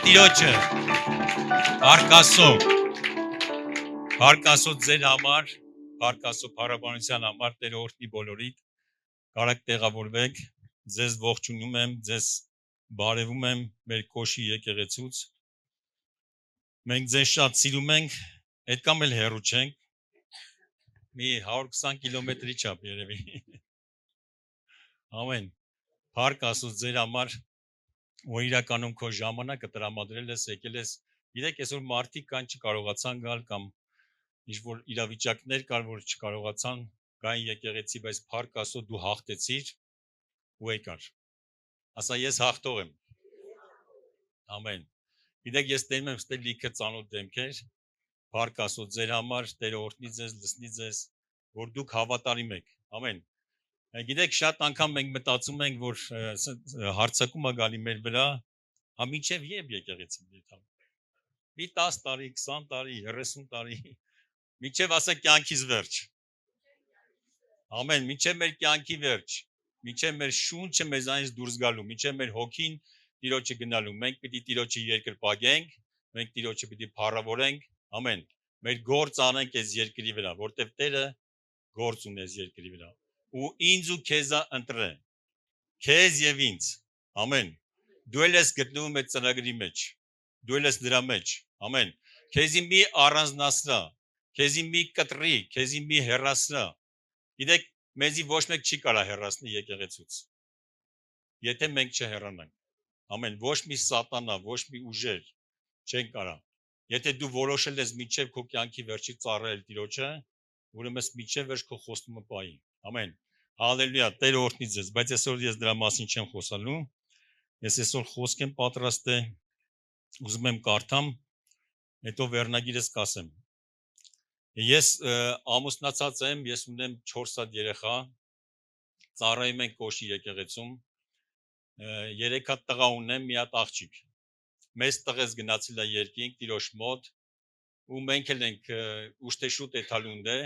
տիրոջը, հարկասո ձեր համար, հարկասո փառաբանության համար, Տեր օրհնի բոլորիդ, կարաք տեղավորվեք, ձեզ ողջունում եմ, ձեզ բարևում եմ մեր Քոշի եկեղեցուց, մենք ձեզ շատ սիրում ենք, այդքան էլ հեռու չենք, մի 120 կիլոմետրի չափ երևի, ամեն, հարկասո ձեր համար, որ իրականում քո ժամանակը տրամադրել ես, եկել ես, գիտեք, այսօր մարդիկ կան չկարողացան գալ կամ ինչ-որ իրավիճակներ կար, որ չկարողացան գային եկեղեցի, բայց փառք Աստծո դու հաղթեցիր ու եկար։ Ասա ես հաղթող եմ։ Ամեն։ Գիտեք, ես տենում եմ ստե լիքը ծանոթ դեմքեր, փառք Աստծո ձեր համար, Տերը օրհնի ձեզ, լցնի ձեզ, որ դուք հավատարիմ եք։ Ամեն։ Գիտեք, շատ անգամ մենք մտածում ենք, որ հարցակում է գալի մեր վրա, հա մինչև երբ եկեղեցի դիտամ։ Մի 10 տարի, 20 տարի, 30 տարի, մինչև ասա կյանքից վերջ։ Ամեն, մինչև մեր կյանքի վերջ, մինչև մեր շունչը մեզանից դուրս գալու, մինչև մեր հոգին Տիրոջը գնալու, մենք պիտի Տիրոջը երկրպագենք, մենք Տիրոջը պիտի փառավորենք, ամեն։ Մեր գործ անենք այս երկրի վրա, որտեղ Տերը գործ ունի այս երկրի վրա։ Ու ինձ ու քեզա ընտրե։ Քեզ եւ ինձ։ Ամեն։ Դու ես գտնվում այդ ծրագրի մեջ։ Դու ես դրա մեջ։ Ամեն։ Քեզի մի առանձնացրա, քեզի մի կտրի, քեզի մի հեռացրա։ Գիտեք, մեզի ոչ մեկ չի կարա հեռացնի եկեղեցուց։ Եթե մենք չհեռանանք։ Ամեն, ոչ մի սատանա, ոչ մի ուժեր չեն կարա։ Եթե դու որոշել ես միջև քո կյանքի վերջի ծառայել Տիրոջը, ուրեմն միջև վերջ քո խոստումը պայի։ Ամեն։ Հալելույա, Տեր օրհնի ձեզ, բայց այսօր ես դրա մասին չեմ խոսալու։ Ես այսօր խոսք եմ պատրաստել, ուզում եմ կարդամ, հետո վերնագիրս կասեմ։ Ես ամուսնացած եմ, ես ունեմ 4 հատ երեխա, ծառայում ենք Քոշի եկեղեցում, 3 հատ տղա ունեմ, մի հատ աղջիկ։ Մեզ տղես գնացել է երկինք Տիրոջ մոտ, ու մենք էլ ենք ուշտեշուտ էթալունդե,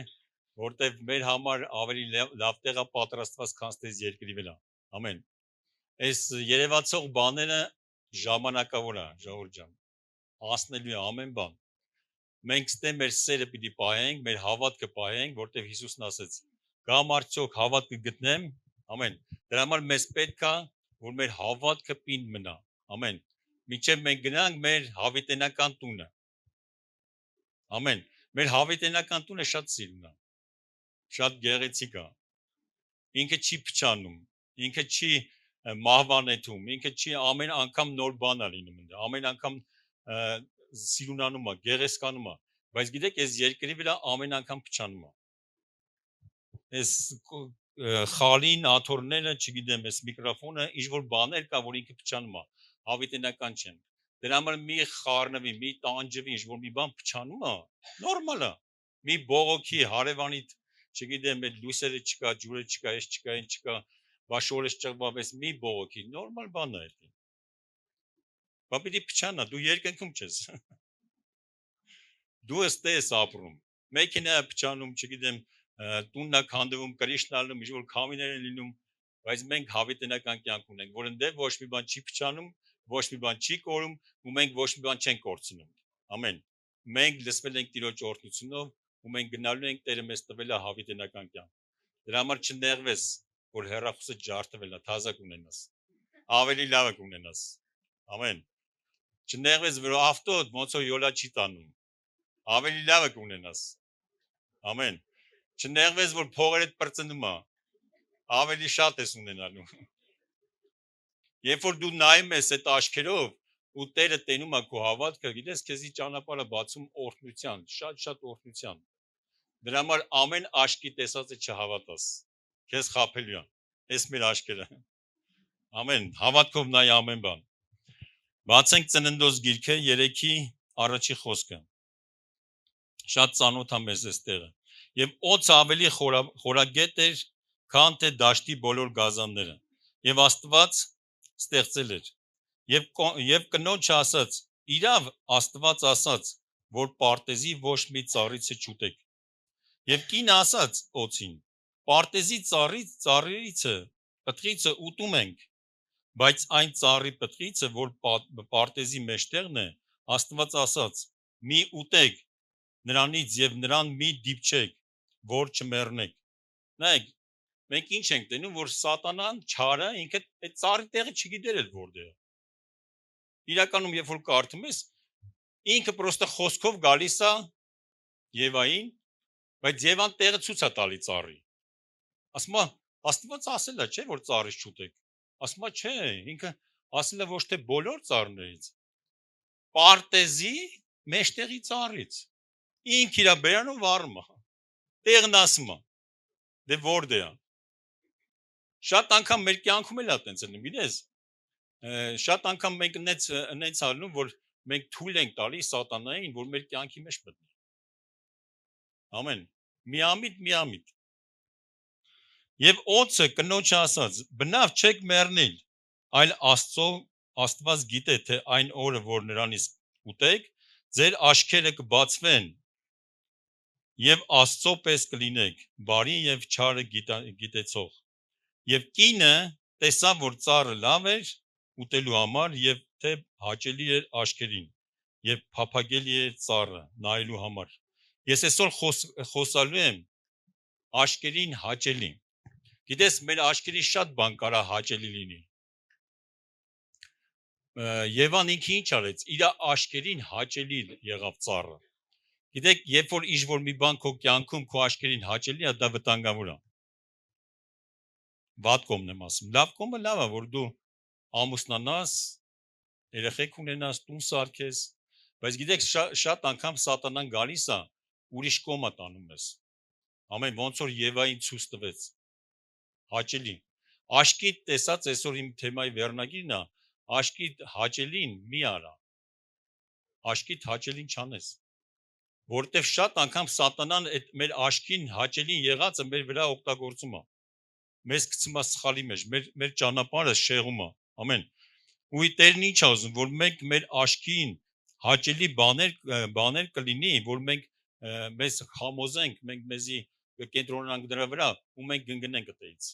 որտեղ մեր համար ավելի լավ տեղ է պատրաստված քան այս երկրի վրա։ Ամեն։ Այս երևացող բաները ժամանակավոր է, ժողովուրդ ջան։ Անցնելու է ամեն բան։ Մենք ստե մեր սերը պիտի պահենք, մեր հավատքը պահենք, որտեղ Հիսուսն ասեց. «Կամ արդյոք հավատքը գտնեմ»։ Ամեն։ Դրա համար մեզ պետք է, որ մեր հավատքը պինդ մնա։ Ամեն։ Մինչև մենք գնանք մեր հավիտենական տունը։ Ամեն։ Մեր հավիտենական տունը շատ սիրուն է։ Շատ գեղեցիկ է։ Ինքը չի փչանում, ինքը չի մահվանեթում, ինքը չի ամեն անգամ նոր բան է լինում, ամեն անգամ սիրունանում է, գեղեցկանում է, բայց գիտեք, այս երկրի վրա ամեն անգամ փչանում է։ Այս խալին, աթոռները, չգիտեմ, այս միկրոֆոնը, ինչ-որ բաներ կա, որ ինքը փչանում է, հավիտենական չեն։ Դրա համար մի խառնվի, մի տանջվի, ինչ-որ մի բան փչանում է, նորմալ է։ Մի բողոքի, հարևանի, չգիտեմ, այդ լույսերը չկա, ջուրը չկա, այս չկա, այն չկա, բաշորես ճղվավես, մի բողոքի, նորմալ բան է դա։ Բա պիտի փչանա, դու երկնքում չես։ Դու ըստե ես ապրում։ Մեքենա փչանում, չգիտեմ, տունն է քանդվում, կրիշնալում, ինչ-որ քամիներ են լինում, բայց մենք հավիտենական կյանք ունենք, որ ընդե ոչ մի բան չի փչանում, ոչ մի բան չի կորում, ու մենք ոչ մի բան չենք կորցնում։ Ամեն։ Մենք լսվել ենք Տիրոջ օրհնությունով, ու մենք գնալու ենք, Տերը մեզ տվել է հավիտենական կյանք։ Դրա համար չնեղվես, որ հեռախոսը ջարդվել է, թազակ ունենաս։ Ավելի լավը կունենաս։ Ամեն։ Չնեղվես, որ ավտոդ ոնց որ յոլա չի տանում։ Ավելի լավը կունենաս։ Ամեն։ Չնեղվես, որ փողերդ պրծնում է։ Ավելի շատ ես ունենալու։ Երբ որ դու նայում ես այդ աչքերով ու Տերը տենում է քո հավատքը, գիտես, քեզի ճանապարհը բացում օրհնության, շատ օրհնության։ Դրա համար ամեն աշկի տեսածը չհավատաս։ Քեզ խաբելու է։ Այս մեր աշկերը։ Ամեն, հավատքով նայ ամեն բան։ Բացենք Ծննդոց գիրքը 3-ի առաջի խոսքը։ Շատ ծանոթ է մեզ այս տեղը։ Եվ օձը ավելի խորագետ էր, քան թե դաշտի բոլոր գազանները։ Եվ Աստված ստեղծել էր։ Եվ կնոջը ասաց. «Իրավ Աստված ասաց, որ պարտեզի ոչ մի ծառիցը չուտեք»։ Եվ կինը ասաց օձին. «Պարտեզի ծառիցը, պտղիցը ուտում ենք, Բայց այն ծառի պտղիցը, որ պարտեզի մեջտեղն է, Աստված ասաց. մի ուտեք նրանից եւ նրան մի դիպչեք, որ չմեռնեք։ Նայեք, մենք ինչ ենք տենում, որ սատանան չարը ինքը այդ ծառի տեղը չգիտեր էլ որտեղ։ Իրականում երբ որ կարդում ես, ինքը պրոստը խոսքով գալիս է Եվային, բայց Եվան տեղը ցույց է տալի ծառի։ Ասում է, Աստված ասել է, չէ՞ որ ծառից չուտեք։ Ասում է, չէ, ինքը ասել է ոչ թե բոլոր ծառներից, պարտեզի մեջտեղի ծառից։ Ինք իր բերանով առում է։ Տեղն ասում է։ Դե որտե՞ղ է։ Շատ անգամ մեր կյանքում էլ է տենց անում, գիտես։ Շատ անգամ մենք նենց ալնում, որ մենք թույլ ենք տալի սատանային, որ մեր կյանքի մեջ մտնի։ Ամեն։ Միամիտ։ Եվ օծը կնոջը ասաց. բնավ չեք մեռնել, այլ Աստված գիտե, թե այն օրը, որ նրանից ուտեք, ձեր աչքերը կբացվեն եւ Աստծո պես կլինեք, բարի եւ չարը գիտեցող։ Եվ կինը տեսավ, որ ծառը լավ էր ուտելու համար եւ թե հաճելի էր աչքերին եւ փափագելի էր ծառը նայելու համար։ Ես այսօր խոսալու եմ աչքերին հաճելի։ Գիտես, մեր աչքերի շատ բան կարա հաճելի լինի։ Եվան ինքը ինչ արեց, իր աչքերին հաճելի եղավ ծառը։ Գիտեք, երբ որ ինչ-որ մի բան քո կյանքում քո աչքերին հաճելի է, դա վտանգավոր է։ Վատ կողմն եմ ասում։ Լավ կողմը լավ է, որ դու ամուսնանաս, երեխեք ունենաս, տուն սարքես, բայց գիտեք, շատ անգամ սատանան գալիս է, ուրիշ կողմը տանում ես։ Ամեն ոնց որ Եվային ցույց տվեց։ Հաճելի։ Աշկի տեսած այսօր իմ թեմայի վերնագիրն է, աշկի հաճելին մի արա։ Աշկի հաճելին չանես։ Որտեվ շատ անգամ սատանան այդ մեր աշկին հաճելին եղածը մեր վրա օգտագործում է։ Մեզ գցում է սխալի մեջ, մեր ճանապարհը շեղում է։ Ամեն։ Ու Տերն ինչ է ուզում, որ մենք մեր աշկին հաճելի բաներ կլինի, որ մենք մեզ համոզենք, մենք մեզի կենտրոնանանք դրա վրա ու մենք գնգնենք այդից։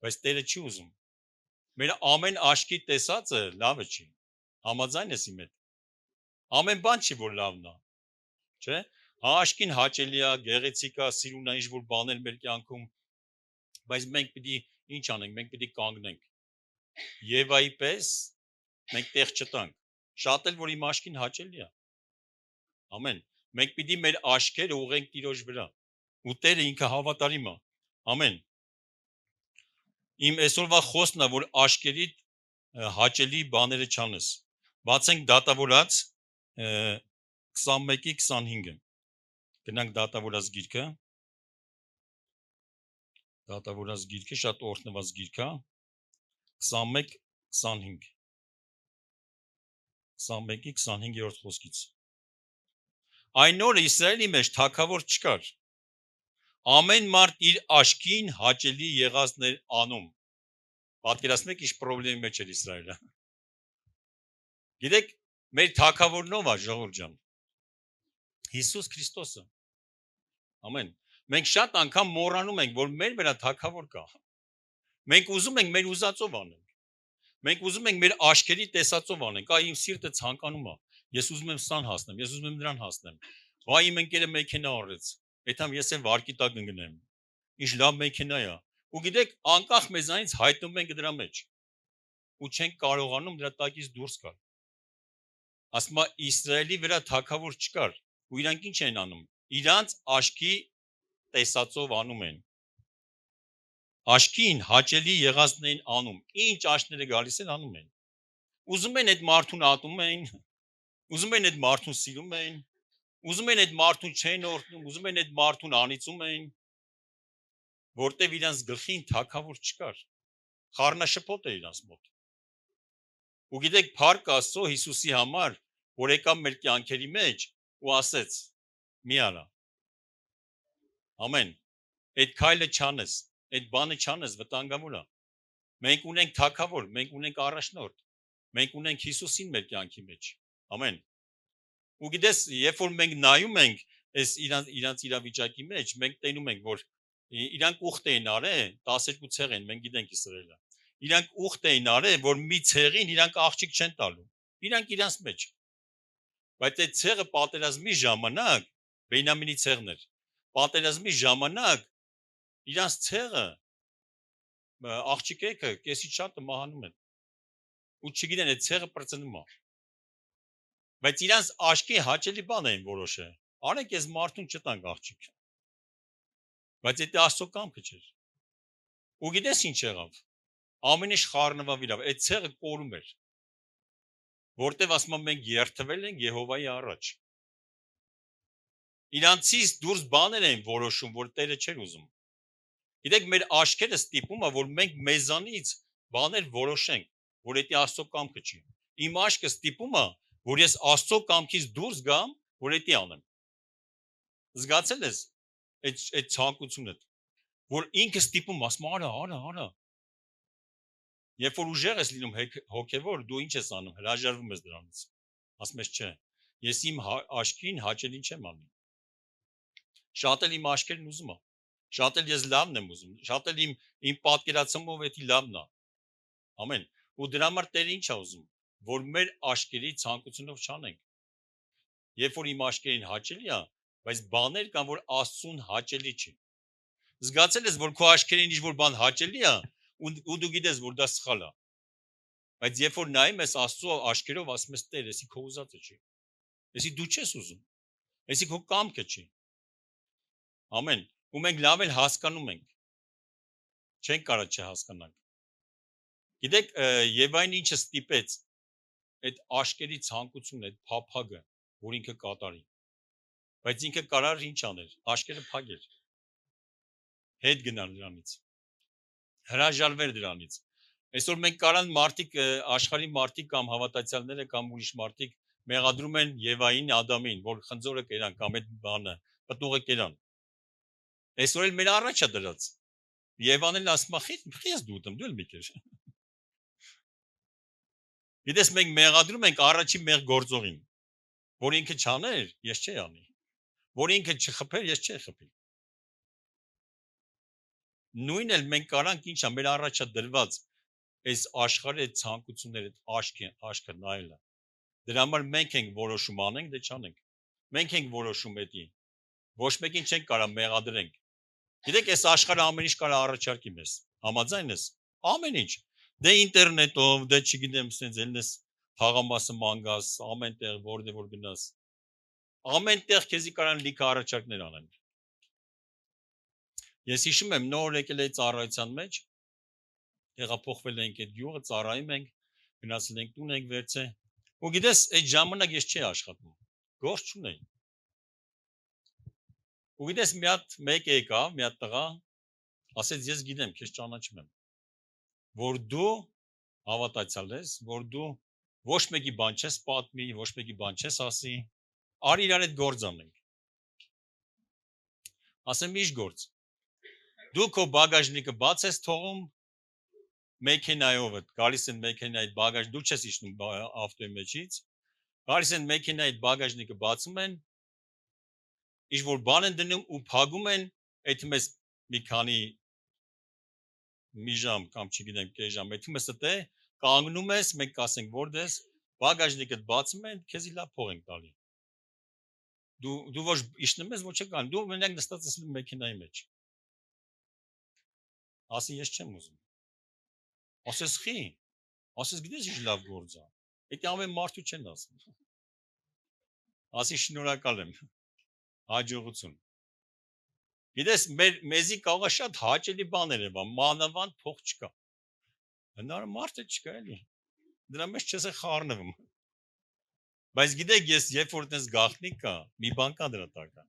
Բայց Տերը չի ուզում։ Մեր ամեն աշկի տեսածը լավը չի։ Համաձայն ես իմ հետ։ Ամեն բան չի որ լավն է։ Չէ՞։ Աշկին հաճելի է, գեղեցիկ է, սիրուն է, ինչ որ բաներ մեր կյանքում, բայց մենք պիտի ինչ անենք, մենք պիտի կանգնենք։ Եվայի պես մենք տեղ չտանք։ Շատ էլ որ իմ աշկին հաճելի է։ Ամեն։ Մենք պիտի մեր աշկերը ուղենք Տիրոջ վրա։ Ու Տերը ինքը հավատարիմ է։ Ամեն։ Իմ այսօրվա խոսքն է, որ աշկերիդ հաճելի բաները չանես։ Բացենք դատավորած 21-ի 25-ը։ Գնանք դատավորած գիրքը։ Դատավորած գիրքը շատ օրհնված գիրք է։ 21-25։ 21-ի 25-րդ խոսքից։ Այն օրը Իսրայելի մեջ թագավոր չկար։ Ամեն մարդ իր աշկին հաճելի եղածներ անում։ Պատկերացնում եք ինչ խնդրի մեջ էր Իսրայելը։ Գիտեք, մեր թագավորն ով է, ժողովուրդ ջան։ Հիսուս Քրիստոսը։ Ամեն։ Մենք շատ անգամ մոռանում ենք, որ մեր վրա թագավոր կա։ Մենք ուզում ենք մեր ուզածով անենք։ Մենք ուզում ենք մեր աշկերի տեսածով անենք։ Այ իմ սիրտը ցանկանում է։ Ես ուզում եմ սան հասնեմ, ես ուզում եմ նրան հասնեմ։ Վայ իմ ընկերը մեքենա առեց։ Այդամ ես էլ վարկի տակ ընկնեմ։ Ինչ լավ մեքենա է։ Ու գիտեք, անկախ մեզանից հայտնում ենք դրա մեջ։ Ու չենք կարողանում դրա տակից դուրս գալ։ Ասում է Իսրայելի վրա թագավոր չկար։ Ու իրանք ինչ են անում։ Իրանց աշկի տեսածով անում են։ Աշկին հաճելի եղածներին անում։ Ինչ աշները գալիս են անում են։ Ուզում են այդ մարդուն ատում են, ուզում են այդ մարդուն սիրում են, ուզում են այդ մարդուն չեն օրհնում, ուզում են այդ մարդուն անիծում են, որտեվ իրանց գլխին թագավոր չկար։ Խառնաշփոթ է իրանց մոտ։ Ու գիտեք, փառք Աստծո Հիսուսի համար, որ եկավ մեր կյանքերի մեջ ու ասեց. մի արա։ Ամեն։ Այդ քայլը չանես, այդ բանը չանես, վտանգավոր է։ Մենք ունենք թագավոր, մենք ունենք առաջնորդ, մենք ունենք Հիսուսին մեր կյանքի մեջ։ Ամեն։ Ու գիտես, երբ որ մենք նայում ենք այս իրանց իրավիճակի մեջ, մենք տենում ենք, որ իրանք ուխտ էին արել, 12 ցեղ են, մենք գիտենք Իսրայելը։ իրանք ուխտ էին արել, որ մի ցեղին իրանք աղջիկ չեն տալու։ Իրանք իրանց մեջ։ Բայց այդ ցեղը պատերազմի ժամանակ Բենյամինի ցեղն էր։ Պատերազմի ժամանակ իրանց ցեղը աղջիկը կեսի շատը մահանում են։ Ու չգիտեն այդ ցեղը պրծնում է։ Բայց իրանց աշկի հաճելի բան էին որոշել։ Արեք ես մարդուն չտանք աղջիկ։ Բայց դա Աստծո կամքը չէր։ Ու գիտես ինչ եղավ։ Ամեն ինչ խառնվավ իրավ։ Այդ ցեղը կորում էր։ Որտեվ ասում եմ մենք երթվել ենք Եհովայի առաջ։ Իրանցից դուրս բաներ են որոշում, որ Տերը չէր ուզում։ Գիտեք, մեր աշկերը ստիպում է, որ մենք մեզանից բաներ որոշենք, որ դա Աստծո կամքը չի։ Իմ աշկը ստիպում է, որ ես Աստծո կամքից դուրս գամ, որ դա անեմ։ Զգացել ես այդ ցանկությունը, որ ինքը ստիպում, ասում արա։ Երբ որ ուժեղ ես լինում հոգևոր, դու ինչ ես անում, հրաժարվում ես դրանից։ Ասում ես չէ, ես իմ աշկին հաճելին չեմ անում։ Շատ էլ իմ աշկերն ուզում եմ։ Շատ էլ ես լավն եմ ուզում։ Շատ էլ իմ պատկերացումով էդի լավն է։ Ամեն։ Ու դրա համար Տերը ինչ է ուզում, որ մեր աշկերի ցանկությունով չանենք։ Երբ որ իմ աշկերին հաճելի է, բայց բաներ կան, որ Աստծուն հաճելի չի։ Զգացել ես, որ քո աշկերին ինչ-որ բան հաճելի է, ու դու գիտես, որ դա սխալ է։ Բայց երբ որ նայում ես Աստծո աշկերով, ասում ես Տեր, էսի քո ուզածը չի։ Էսի դու չես ուզում։ Էսի քո կամքը չի։ Ամեն։ Ու մենք լավ էլ հասկանում ենք։ Չենք կարող չհասկանանք։ Գիտեք, Եվային ինչը ստիպեց այդ աշկերի ցանկությունը, այդ փափագը, որ ինքը կատարի։ Բայց ինքը կարար ինչ աներ, աշկերը փագեր։ Հետ գնալ դրանից։ Հրաժարվեր դրանից։ Այսօր մենք կարան մարդիկ, աշխարհի մարդիկ կամ հավատացյալները կամ ուրիշ մարդիկ մեղադրում են Եվային, Ադամին, որ խնձորը կերան կամ այդ բանը, պտուղը կերան։ Այսօր էլ մեր առաջ է դրած։ Եվան էլ ասում է, «Խես դու ուտեմ, դու էլ մի կեր»։ Գիտես, մենք մեղադրում ենք առաջի մեր գործողին, որ ինքը չաներ, ես չի անի, որ ինքը չխփեր, ես չի խփի։ Նույնն էլ մենք կարանք ինչա մեր առաջա դրված այս աշխարհի ցանկությունները, աշկը նայելը։ Դրա համար մենք ենք որոշում անենք, դե չանենք։ Մենք ենք որոշում էդի։ Ոչ մեկին չենք կարող մեղադրենք։ Գիտեք, այս աշխարհը ամեն ինչ կարող առաջարկի մեզ։ Համաձայն ես։ Ամեն ինչ։ Դե ինտերնետով, դե չգիտեմ, sense ելնես թաղամասը մանգաս, ամեն տեղ որտեղ որ գնաս։ Ամեն տեղ քեզի կարան լիքը առաջարկներ անեն։ Ես հիշում եմ նոր եկել էի ծառայության մեջ, տեղափոխվել ենք այդ գյուղը, ծառայում ենք, գնացել ենք տուն ենք վերցե։ Ու գիտես, այդ ժամանակ ես չի աշխատում։ Գործ չունեի։ Ու գիտես, մեկ եկավ, մի հատ տղա, ասեց ես գիտեմ, քեզ ճանաչում եմ, որ դու հավատացյալ ես, որ դու ոչ մեկի բան չես պատմի, ոչ մեկի բան չես ասի, արի իրար հետ գործ անենք։ Ասեմ ինչ գործ։ Դու քո բագաժնիկը բաց ես թողում մեքենայով, գալիս են մեքենայի բագաժ, դու չես իջնում ավտոյի մեջից, գալիս են մեքենայի բագաժնիկը բացում են, ինչ որ բան են դնում ու փակում են, այդ մեզ մի քանի մի ժամ կամ չգիտեմ կես ժամ, այդ մեզ դե կանգնում ես, մենք կասենք որտե՞ղ ես, բագաժնիկը բացում են, քեզի լավ փող են տալի։ Դու ոչ իջնում ես, ոչ չկան, դու մենակ նստած ես մեքենայի մեջ։ Ասի ես չեմ ուզում։ Ասես խի, ասես գիտես ինչ լավ գործ է։ Դա ամեն մարդու չեն ասում։ Ասի շնորհակալ եմ։ Հաջողություն։ Գիտես, մեզի կարող է շատ հաճելի բաներ եղան, մանավանդ փող չկա։ Հնարավոր մարդը չկա էլի։ Դրա մեջ չես խառնվում։ Բայց գիտեք, ես երբ որ այդպես գաղտնիք կա, մի բան կա դրա տակ։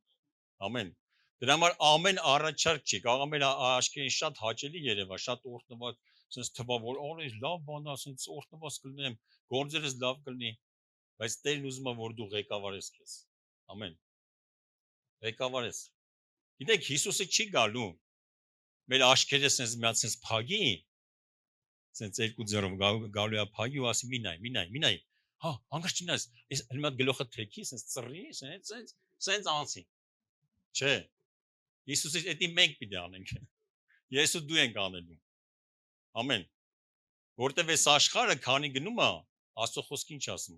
Ամեն։ Դրա համար ամեն առաջարկ չի, կարող է մեր աշկերին շատ հաճելի երևա, շատ օրհնված, sense թվա որ օրես լավ բան է, sense օրհնված կլինեմ, գործերս լավ կլինի, բայց Տերն ուզում է որ դու ղեկավարես քեզ։ Ամեն։ Ղեկավարես։ Գիտեք, Հիսուսը չի գալու մեր աշկերը sense միած sense փագի, sense երկու ձեռով գալու է փագի ու ասի մինայ, հա, հանգարց չնայես, այս հիմա գլուխը թեքի, sense ծռի, sense անցի։ Չէ։ Հիսուսը դա մենք պիտի անենք։ Ես ու դու ենք անելու։ Ամեն։ Որտեւ այս աշխարհը քանի գնում է, Աստծո խոսքը ինչ ասում,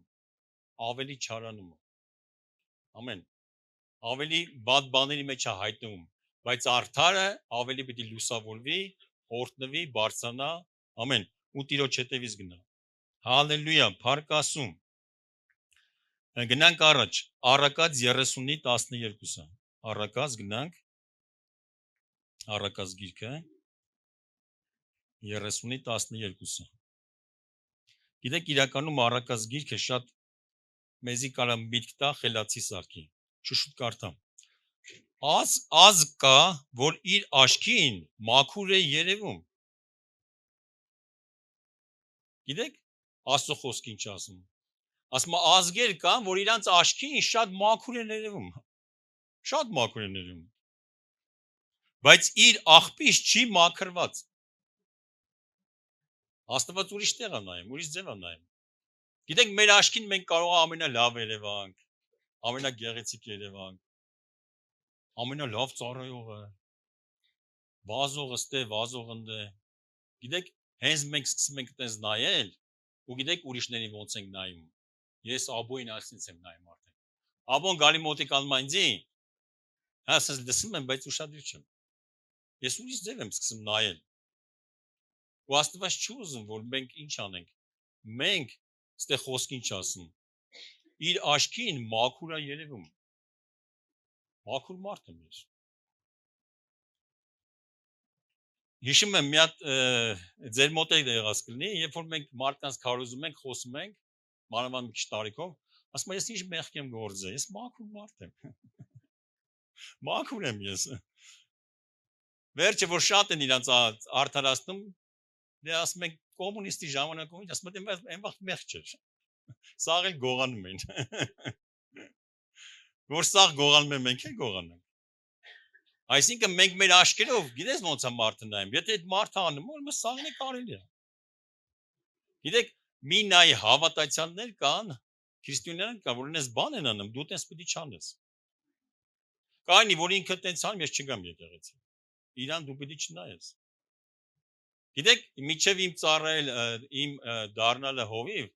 ավելի չարանում է։ Ամեն։ Ավելի բադ բաների մեջ է հայտնվում, բայց արդարը ավելի պիտի լուսավորվի, օրհնվի, բարձրանա, ամեն, ու Տիրոջ հետևից գնա։ Հալելույա, փառք Աստծուն։ Գնանք առաջ, Առակաց 30:12-ը։ Առակաց գնանք, Առակաց գիրքը 30:12-ը։ Գիտեք, իրականում Առակաց գիրքը շատ մեզի կարա միտք տա խելացի սարքի։ Շուշուտ կարդամ։ Ազգ կա, որ իր աչքին մաքուր է երևում։ Գիտեք, Աստծո խոսքը ինչ ասում։ Ասում է ազգեր կան, որ իրանց աչքին շատ մաքուր են երևում։ Շատ մաքուր են երևում։ Բայց իր աղբից չի մաքրված։ Աստված ուրիշ տեղ է նայում, ուրիշ ձև է նայում։ Գիտեք, մեր աչքին մենք կարող է ամենալավ երևանք, ամենագեղեցիկ երևանք, ամենալավ ծառայողը, վազողը ստե, վազողը ընդե։ Գիտեք, հենց մենք սկսում ենք այդպես նայել, ու գիտեք ուրիշներին ոնց ենք նայում։ Ես աբոյին այսպես եմ նայում արդեն։ Աբոն գալի մոտիկանում այնձի, հա, ասես լսում եմ, բայց ուշադիր չեմ։ Ես ուրիշ ձև եմ սկսում նայել։ Ու Աստված չի ուզում, որ մենք ինչ անենք։ Մենք ստե խոսք ինչ ասում։ Իր աչքին մաքուր է երևում։ Մաքուր մարդ եմ ես։ Հիշում եմ մի հատ ձեր մոտ է եղած կլինի, երբ որ մենք մարդկանց քարոզում ենք, խոսում ենք, մանավանդ մի քիչ տարիքով, ասում եմ ես ինչ մեղք եմ գործել, ես մաքուր մարդ եմ։ Մաքուր եմ ես։ Վերջը որ շատ են իրանց արդարացնում, դե ասում ենք կոմունիստի ժամանակում, ասում եմ այն վաղ մեղք չէր։ Սաղ էլ գողանում են։ Որ սաղ գողանում են, մենք էլ գողանանք։ Այսինքն մենք մեր աչքերով, գիտես ոնց է մարդը նայում, եթե այդ մարդը անում, որ սաղն է կարելի է։ Գիտեք, մի նայ հավատացյալներ կան, քրիստոնյաներ կան, որ այնպես բան են անում, դու տես պիտի չանես։ Կայնի, որ ինքը տենց անում, ես չգամ եկեղեցի։ Իրան դու պիտի չնայես։ Գիտեք, միջև իմ ծառայել, իմ դառնալը հովիվ,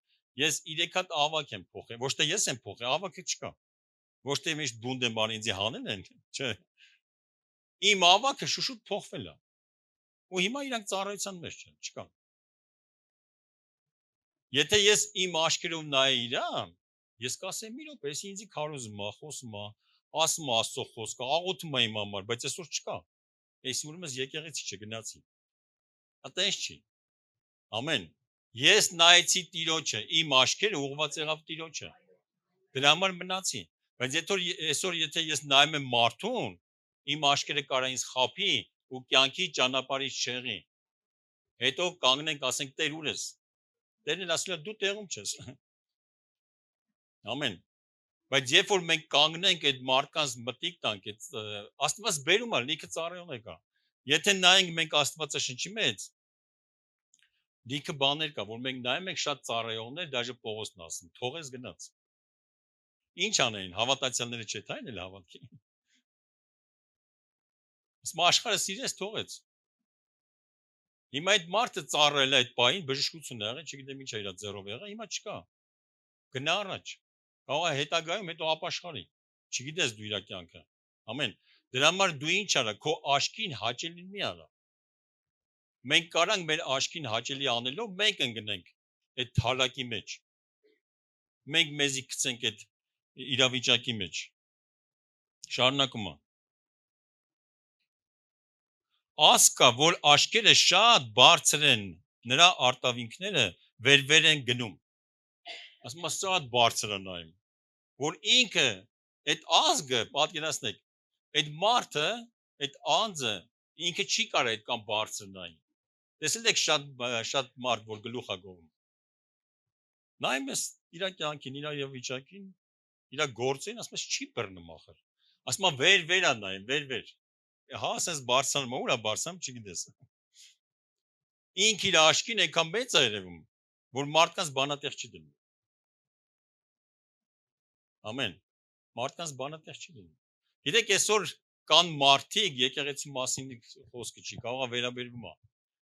ես 3 հատ ավակ եմ փոխել, ոչ թե ես եմ փոխել, ավակը չկա։ Ոչ թե միշտ բունդ եմ բան ինձ հանել են, չէ։ Իմ ավակը շուշուտ փոխվել է։ Ու հիմա իրանք ծառայության մեջ չեն, չկա։ Եթե ես իմ աչքերով նայեի իրան, ես կասեմ՝ մի րոպե, ես ինձի քարոզում եմ, խոսում եմ, ասում եմ Աստծո խոսքը, աղոթում եմ իմ համար, բայց այսօր չկա։ Ես ուրեմն եկեղեցի չգնացի։ Այդպես չի։ Ամեն։ Ես նայեցի Տիրոջը, իմ աչքերը ուղղված եղավ Տիրոջը։ Դրա համար մնացի։ Բայց այսօր եթե ես նայում եմ մարդուն, իմ աչքերը կարա ինձ խափի ու կյանքի ճանապարհից չեղի։ Հետո կանգնենք, ասենք Տեր ուր ես։ Տերն ասել է դու տեղում չես։ Ամեն։ Բայց երբ որ մենք կանգնենք այդ մարդկանց մտիկ տանք, այդ Աստված բերում է լիքը ծառայողներ կա։ Եթե նայենք մենք Աստվածաշնչի մեջ, լիքը բաներ կա, որ մենք նայում ենք շատ ծառայողներ, դաժե Պողոսն ասում, թողես գնաց։ Ինչ անեն, հավատացյալները չէ, այն էլ հավատքի։ Ասում աշխարհը սիրես թողեց։ Հիմա այդ մարդը ծառայել է այդ պահին, բժշկություն եղել, չգիտեմ ինչ է իր ձեռով եղել, հիմա չկա։ Գնա առաջ։ Կարող է հետագայում հետո ապաշխարի։ Չգիտես դու իր կյանքը։ Ամեն։ Դրա համար դու ինչ արա, քո աչքին հաճելի մի արա։ Մենք կարանք մեր աչքին հաճելի անելով մենք ընկնենք այդ թալակի մեջ։ Մենք մեզի գցենք այդ իրավիճակի մեջ։ Շարունակում եմ։ Ասկա, որ աչքերը շատ բարձր են, նրա արտավինքները վեր են գնում։ Ասում եմ շատ բարձր է նայում, որ ինքը այդ ազգը, պատկերացնեք, այդ մարդը, այդ անձը ինքը չի կարող այդքան բարձր նայել։ Տեսել եք շատ մարդ, որ գլուխ է գովում։ Նայում ես իր կյանքին, իր վիճակին, իր գործին, ասում ես չի բռնում ախր։ Ասում եմ վեր է նայում, վեր։ Հա, ասես բարձրանում, ուր է բարձրանում, չգիտես։ Ինք իր աչքին այնքան մեծ է երևում, որ մարդկանց բանատեղ չի դնում։ Ամեն։ Մարդկանց բանատեղ չի դնում։ Գիտեք, այսօր կան մարդիկ, եկեղեցու մասին խոսքը չի, կարող է վերաբերվում է։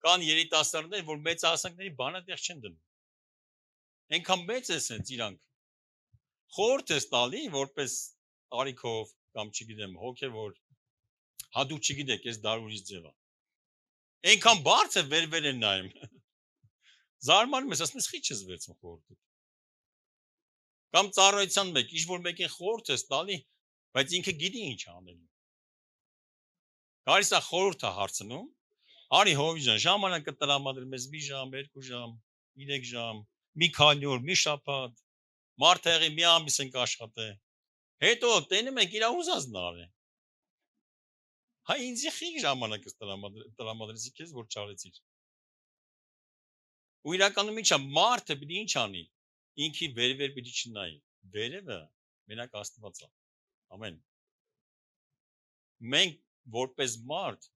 Կան երիտասարդներ, որ մեծ հասակների բանը տեղ չեն դնում։ Այնքան մեծ է սենց իրանք։ Խորհուրդ ես տալի, որպես տարիքով կամ չգիտեմ, հոգևոր հադու չգիտեք, ես դարուրից ձևա։ Այնքան բարձր վեր են նայում։ Զարմանում ես, ասում ես, խի չես վերցում խորհուրդը։ Կամ ծառայության մեկ, ինչ որ մեկին խորհուրդ ես տալի, բայց ինքը գիտի ինչ անելու։ Գալիս է խորհուրդ է հարցնում, արի հովի ջան, ժամանակը տրամադրում ես 1 ժամ, 2 ժամ, 3 ժամ, մի քանի օր, մի շաբաթ, մարդեղի մի ամիս ենք աշխատել։ Հետո տենում ենք իր ուզածն արի։ Հա ինձի խի ժամանակս տրամադրեցի քեզ, որ չարեցիր։ Ու իրականում ինչա մարդը պիտի ինչ անի։ Ինքի վեր պիտի չնայի։ Վերևը մենակ Աստված է։ Ամեն։ Մենք որպես մարդ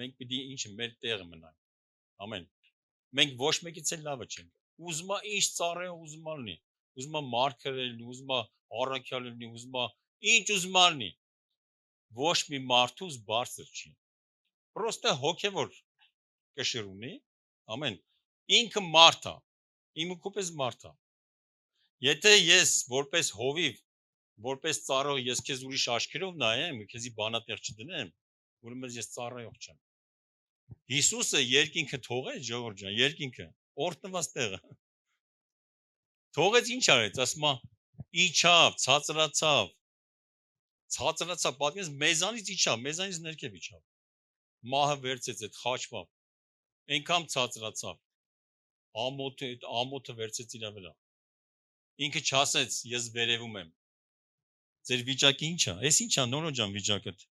մենք պիտի ինչը մեր տեղը մնանք։ Ամեն։ Մենք ոչ մեկից էլ լավը չենք։ Ուզում է ինչ ծառայ ուզում ալնի։ Ուզում է մարգարելնի, ուզում է առաքյալնի, ուզում է ինչ ուզում ալնի։ Ոչ մի մարդուց բարձր չի։ Պրոստը հոգևոր կշիռ ունի։ Ամեն։ Ինքը մարդ է։ Իմ ու քոպես մարդ է։ Եթե ես որպես հովիվ, որպես ծառայող ես քեզ ուրիշ աչքերով նայեմ, քեզի բանատեղ չդնեմ, ուրեմն ես ծառայող չեմ։ Հիսուսը երկինքը թողեց, ժողովուրդ ջան, երկինքը, օրտնված տեղը։ Թողեց ինչ արեց, ասում է, իջավ, ցածրացավ, պատկերացրեք, մեզանից իջավ, մեզանից ներքև իջավ։ Մահը վերցեց այդ խաչվավ, այնքան ցածրացավ, ամոթը վերցեց իր վրա։ Ինքը չասեց, ես վերևում եմ։ Ձեր վիճակը ինչ է։ Էս ինչ է, նորո ջան վիճակդ։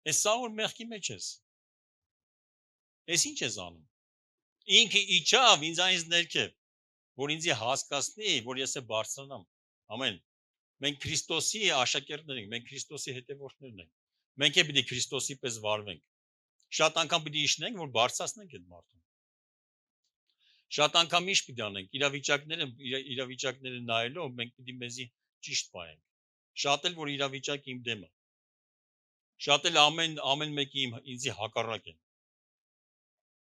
Էս սա որ մեղքի մեջ ես։ Էս ինչ ես անում։ Ինքը իջավ ինձանից ներքև, որ ինձ հասկացնի, որ ես բարձրանամ։ Ամեն։ Մենք Քրիստոսի աշակերտներ ենք, մենք Քրիստոսի հետևորդներն ենք։ Մենք էլ պիտի Քրիստոսի պես վարվենք։ Շատ անգամ պիտի իջնենք, որ բարձրացնենք այդ մարդուն։ Շատ անգամ ինչ պիտի անենք, իրավիճակները նայելով մենք պիտի մեզի ճիշտ պահենք։ Շատ էլ որ իրավիճակը իմ դեմը։ Շատ էլ ամեն մեկի ինձի հակառակ են։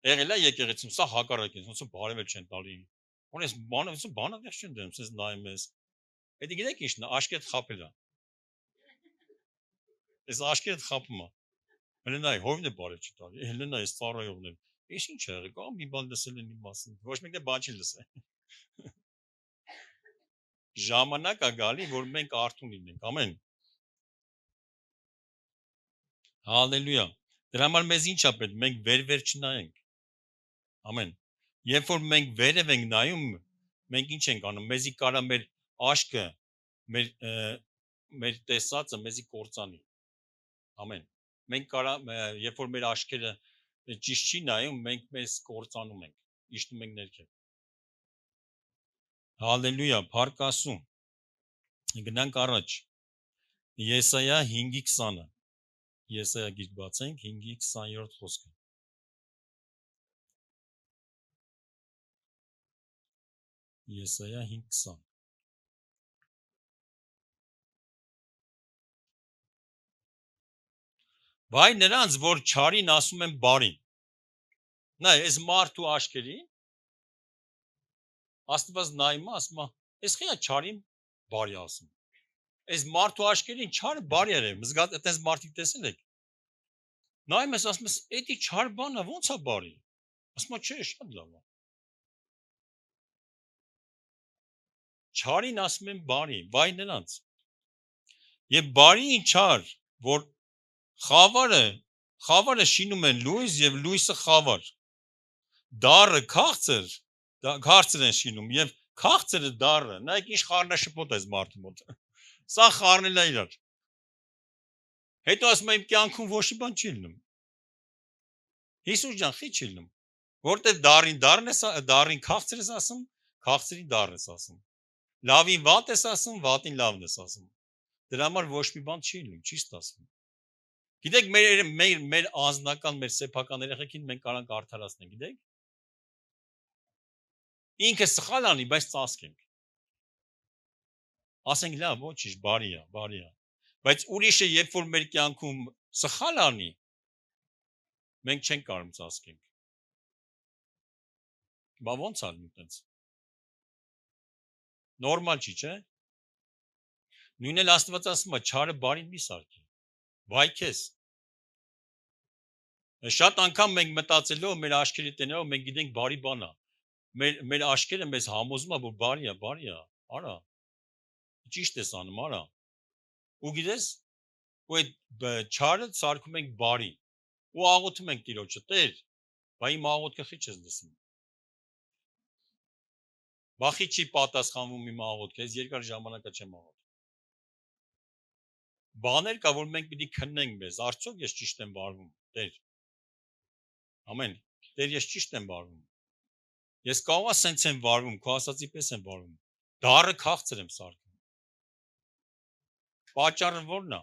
Եղել է եկեղեցում, սա հակառակ են, ոնց բարևել չեն տալի։ Ոնց բանավեճ չեն դնում, sense նայում ես։ Հետո գիտեք ինչն է, աշկետ խապելա։ Այս աշկետ խապում է։ Հելենայ, հովին է բարև չտալի, հելենայ, այս ծառայողն է։ Ես ինչ է եղել, կամ մի բան լսել են իմ մասին։ Ոչ մեկն է բան չի լսել։ Ժամանակ է գալի, որ մենք արթուն լինենք։ Ամեն։ Հալելույա։ Դրա համար մեզ ինչ է պետք, մենք վեր չնայենք։ Ամեն։ Երբ որ մենք վերև ենք նայում, մենք ինչ ենք անում, մեզի կարա մեր աշկը, մեր տեսածը մեզի կործանի։ Ամեն։ Մենք կարա, երբ որ մեր աշկերը ճիշտ չի նայում, մենք մեզ կործանում ենք, իջնում ենք ներքև։ Հալելույա, փառք Աստծո։ Գնանք առաջ։ Եսայա 5:20-ը։ Եսայա գիրք բացենք 5:20 խոսքը։ Եսայա 5:20 Վայ նրանց, որ չարին ասում են բարին։ Նայ, այս մարդու աշկերի Աստված նայում է, ասում է, այս խիա չարին բարի ասում։ Այս մարդու աշկերին չարը բարի է, մզգատ այդպես մարդիկ տեսել եք։ Նայում ես, ասում ես, էդի չար բանը ո՞նց է բարի։ Ասում է, չէ, շատ լավ է։ Չարին ասում են բարի, վայ նրանց։ Եվ բարին չար, որ խավարը շինում են լույս եւ լույսը խավար։ Դարը քաղցր են շինում եւ քաղցրը դարը։ Նայեք ինչ խառնաշփոթ է այս մարդու մոտ։ Սա խառնել է իրար։ Հետո ասում եմ կյանքում ոչ մի բան չի լինում։ Հիսուս ջան, խի չի լինում։ Որտե դարին քաղցր ես ասում, քաղցրին դարն ես ասում։ Լավին վատ ես ասում, վատին լավն ես ասում։ Դրա համար ոչ մի բան չի լինում, չի ստացվում։ Գիտեք, մեր անձնական, մեր սեփական երեխեքին մենք կարանք արդարացնենք, գիտեք։ Ինքը սխալ անի, բայց ծածկենք։ Ասենք լավ, ոչինչ, բարի է։ Բայց ուրիշը երբ որ մեր կյանքում սխալ անի, մենք չենք կարող ծածկենք։ Բա ոնց անում այդպես։ Նորմալ չի, չէ՞։ Նույնն էլ Աստված ասում է, չարը բարին մի սարքի։ Վայ քեզ։ Շատ անգամ մենք մտածելով մեր աչքերի տենելով մենք գիտենք բարի բան է։ Մեր աչքերը մեզ համոզում է, որ բարի է, արա։ Ճիշտ ես անում, արա։ Ու գիտես, ու այդ չարը սարքում ենք բարի։ Ու աղոթում ենք Տիրոջը, Տեր, բա իմ աղոթքը խի չես լսում։ Բախի չի պատասխանվում իմ աղոթքը, ես երկար ժամանակա չեմ աղոթում։ Բաներ կա, որ մենք պիտի քննենք մեզ, արդյոք ես ճիշտ եմ վարվում, Տեր։ Ամեն, Տեր, ես ճիշտ եմ վարվում։ Ես կարող եմ սենց եմ վարվում, քո ասածի պես եմ վարվում։ Դառը քաղցր եմ սարքում։ Պատճառը ո՞րն է։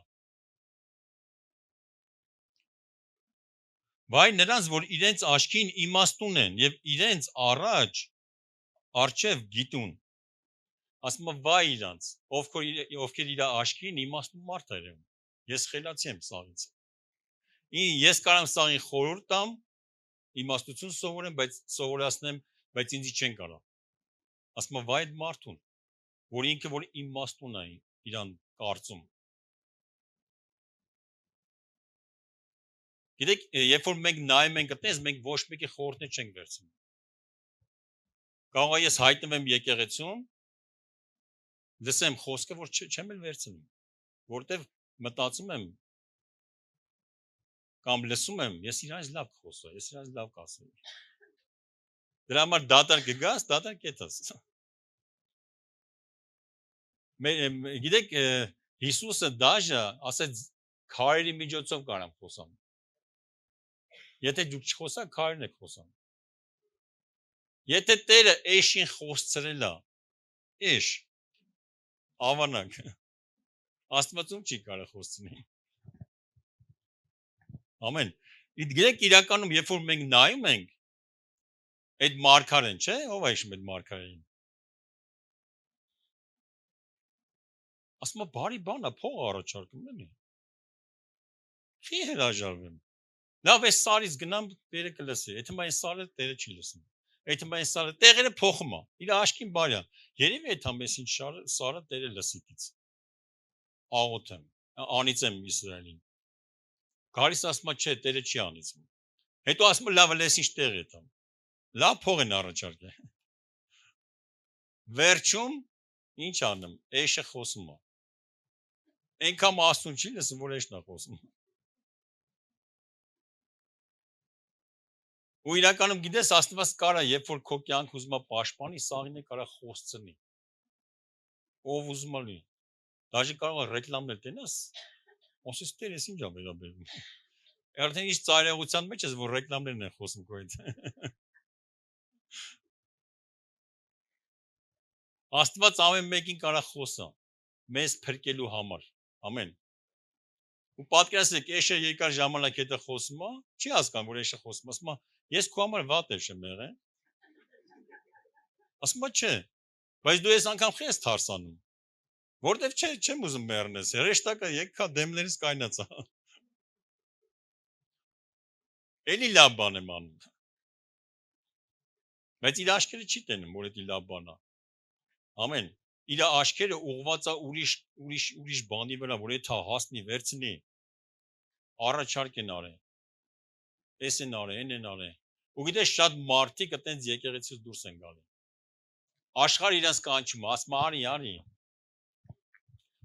Վայ նրանց, որ իրենց աչքին իմաստուն են եւ իրենց առջև գիտուն։ Ասում եմ վայ իրանց, ովքեր իր աչքին իմաստուն մարդ են։ Ես խելացի եմ սաղից։ Ես կարամ սաղին խորհուրդ տամ, իմաստություն սովորեմ, բայց սովորացնեմ, բայց ինձ չեն կարող։ Ասում եմ վայ այդ մարդուն, որ ինքը որ իմաստուն է իրան կարծում։ Գիտեք, երբ որ մենք նայում ենք այդպես, մենք ոչ մեկի խորհուրդներ չենք վերցնում։ Կարող է ես հայտնվեմ եկեղեցում, լսեմ խոսքը, որ չեմ էլ վերցնում, որտեվ մտածում եմ կամ լսում եմ, ես իրանից լավ խոսա, ես իրանից լավ կասեմ։ Դրա համար դատար կգաս, դատար կետաս։ Գիտեք, Հիսուսը դաժե ասեց քարերի միջոցով կարամ խոսամ։ Եթե դուք չխոսաք, քարերն եք խոսում։ Եթե Տերը էշին խոսցրել է, էշ, ավանակ, Աստվածում չի կարող խոսցնել։ Ամեն։ Գիտեք, իրականում, երբ որ մենք նայում ենք, այդ մարգարեն, չէ՞, ով է իշխում այդ մարգարեն։ Ասում է բարի բան է, փող առաջարկում էլի։ Չի հրաժարվեմ։ Լավ է սարից գնամ Տերը կլսի։ Եթե մայ սարը Տերը չի լսում։ Եթե մայ սարը տեղերը փոխում է։ Իր աշկին բարյա։ Երևի այդ ամեսին սարը Տերը լսիքից։ Աղոթեմ, անիծեմ Իսրայելին։ Գարիս ասում է չէ, Տերը չի անիծում։ Հետո ասում է լավ լես ինչ տեղ է տամ։ Լավ փող են առաջարկել։ Վերջում ինչ անեմ, էշը խոսում է։ Այնքան աստուն չի լսում, որ էշն է խոսում։ Ու իրականում գիտես Աստված կարա, երբ որ քո կյանք ուզում է պաշտպանի, սաղինը կարա խոսցնի։ Ով ուզում է լի։ Դաժե կարող է ռեկլամներ տենաս։ Ոսից Տեր ես ինչ ա վերաբերում։ Արդեն ինչ ծայրեղության մեջ ես, որ ռեկլամներն են խոսում քո հետ։ Աստված ամեն մեկին կարա խոսա մեզ փրկելու համար։ Ամեն։ Ու պատկերացրեք, էշը երկար ժամանակ հետո խոսում է, չի հասկանում, որ էշը խոսում, ասում է, ես քո համար վատ էշ եմ եղել։ Ասում է, չէ, բայց դու ես անգամ խես թարսանում։ Որտեվ չեմ ուզում մեռնես, հրեշտակը եկա դեմներից կայնացա։ Էլի լավ բան եմ անում։ Բայց իր աշկերը չի տենում, որ դա լավ բան է։ Ամեն։ Իր աշկերը ուղղված է ուրիշ բանի վրա, որ եթե հասնի վերցնի, առաջարկ են արել։ Էս են արել, են արել։ Ու գիտես շատ մարդիկ այտենց եկեղեցից դուրս են գալի։ Աշխարհը իրենց կանչում, ասում արի։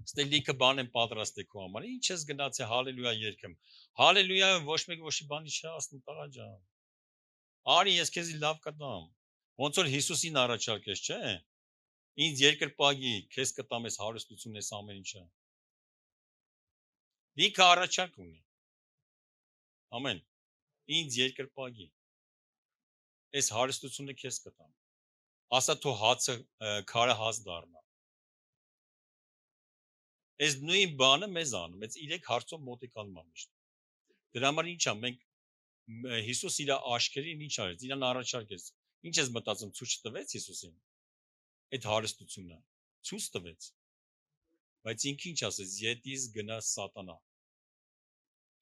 Ստելիքը բան են պատրաստել քո համար։ Ինչ ես գնացել հալելույա երգում։ Հալելույայը ոչ մեկը ոչի բանի չի ասում, տղա ջան։ Արի, ես քեզի լավ կտամ։ Ոնց որ Հիսուսին առաջարկես, չէ՞։ Ինձ երկրպագի, քեզ կտամ ես հարստություն ես ամեն ինչը։ Դիքը առաջարկ ունի։ Ամեն։ Ինձ երկրպագի։ Այս հարստությունը քեզ կտամ։ Ասա թո հացը քարը հաց դառնա։ Այս նույն բանը մեզ անում, այս 3 հարցով մոտիկալում ամիշտ։ Դրա համար ի՞նչ է, մենք Հիսուս իր աշկերին ինչ արեց, իրան առաջարկեց։ Ինչ ես մտածում, ցույց տվեց Հիսուսին։ Այդ հարստությունը ցույց տվեց։ Բայց ինքը ինչ ասեց, ետից գնա սատանա։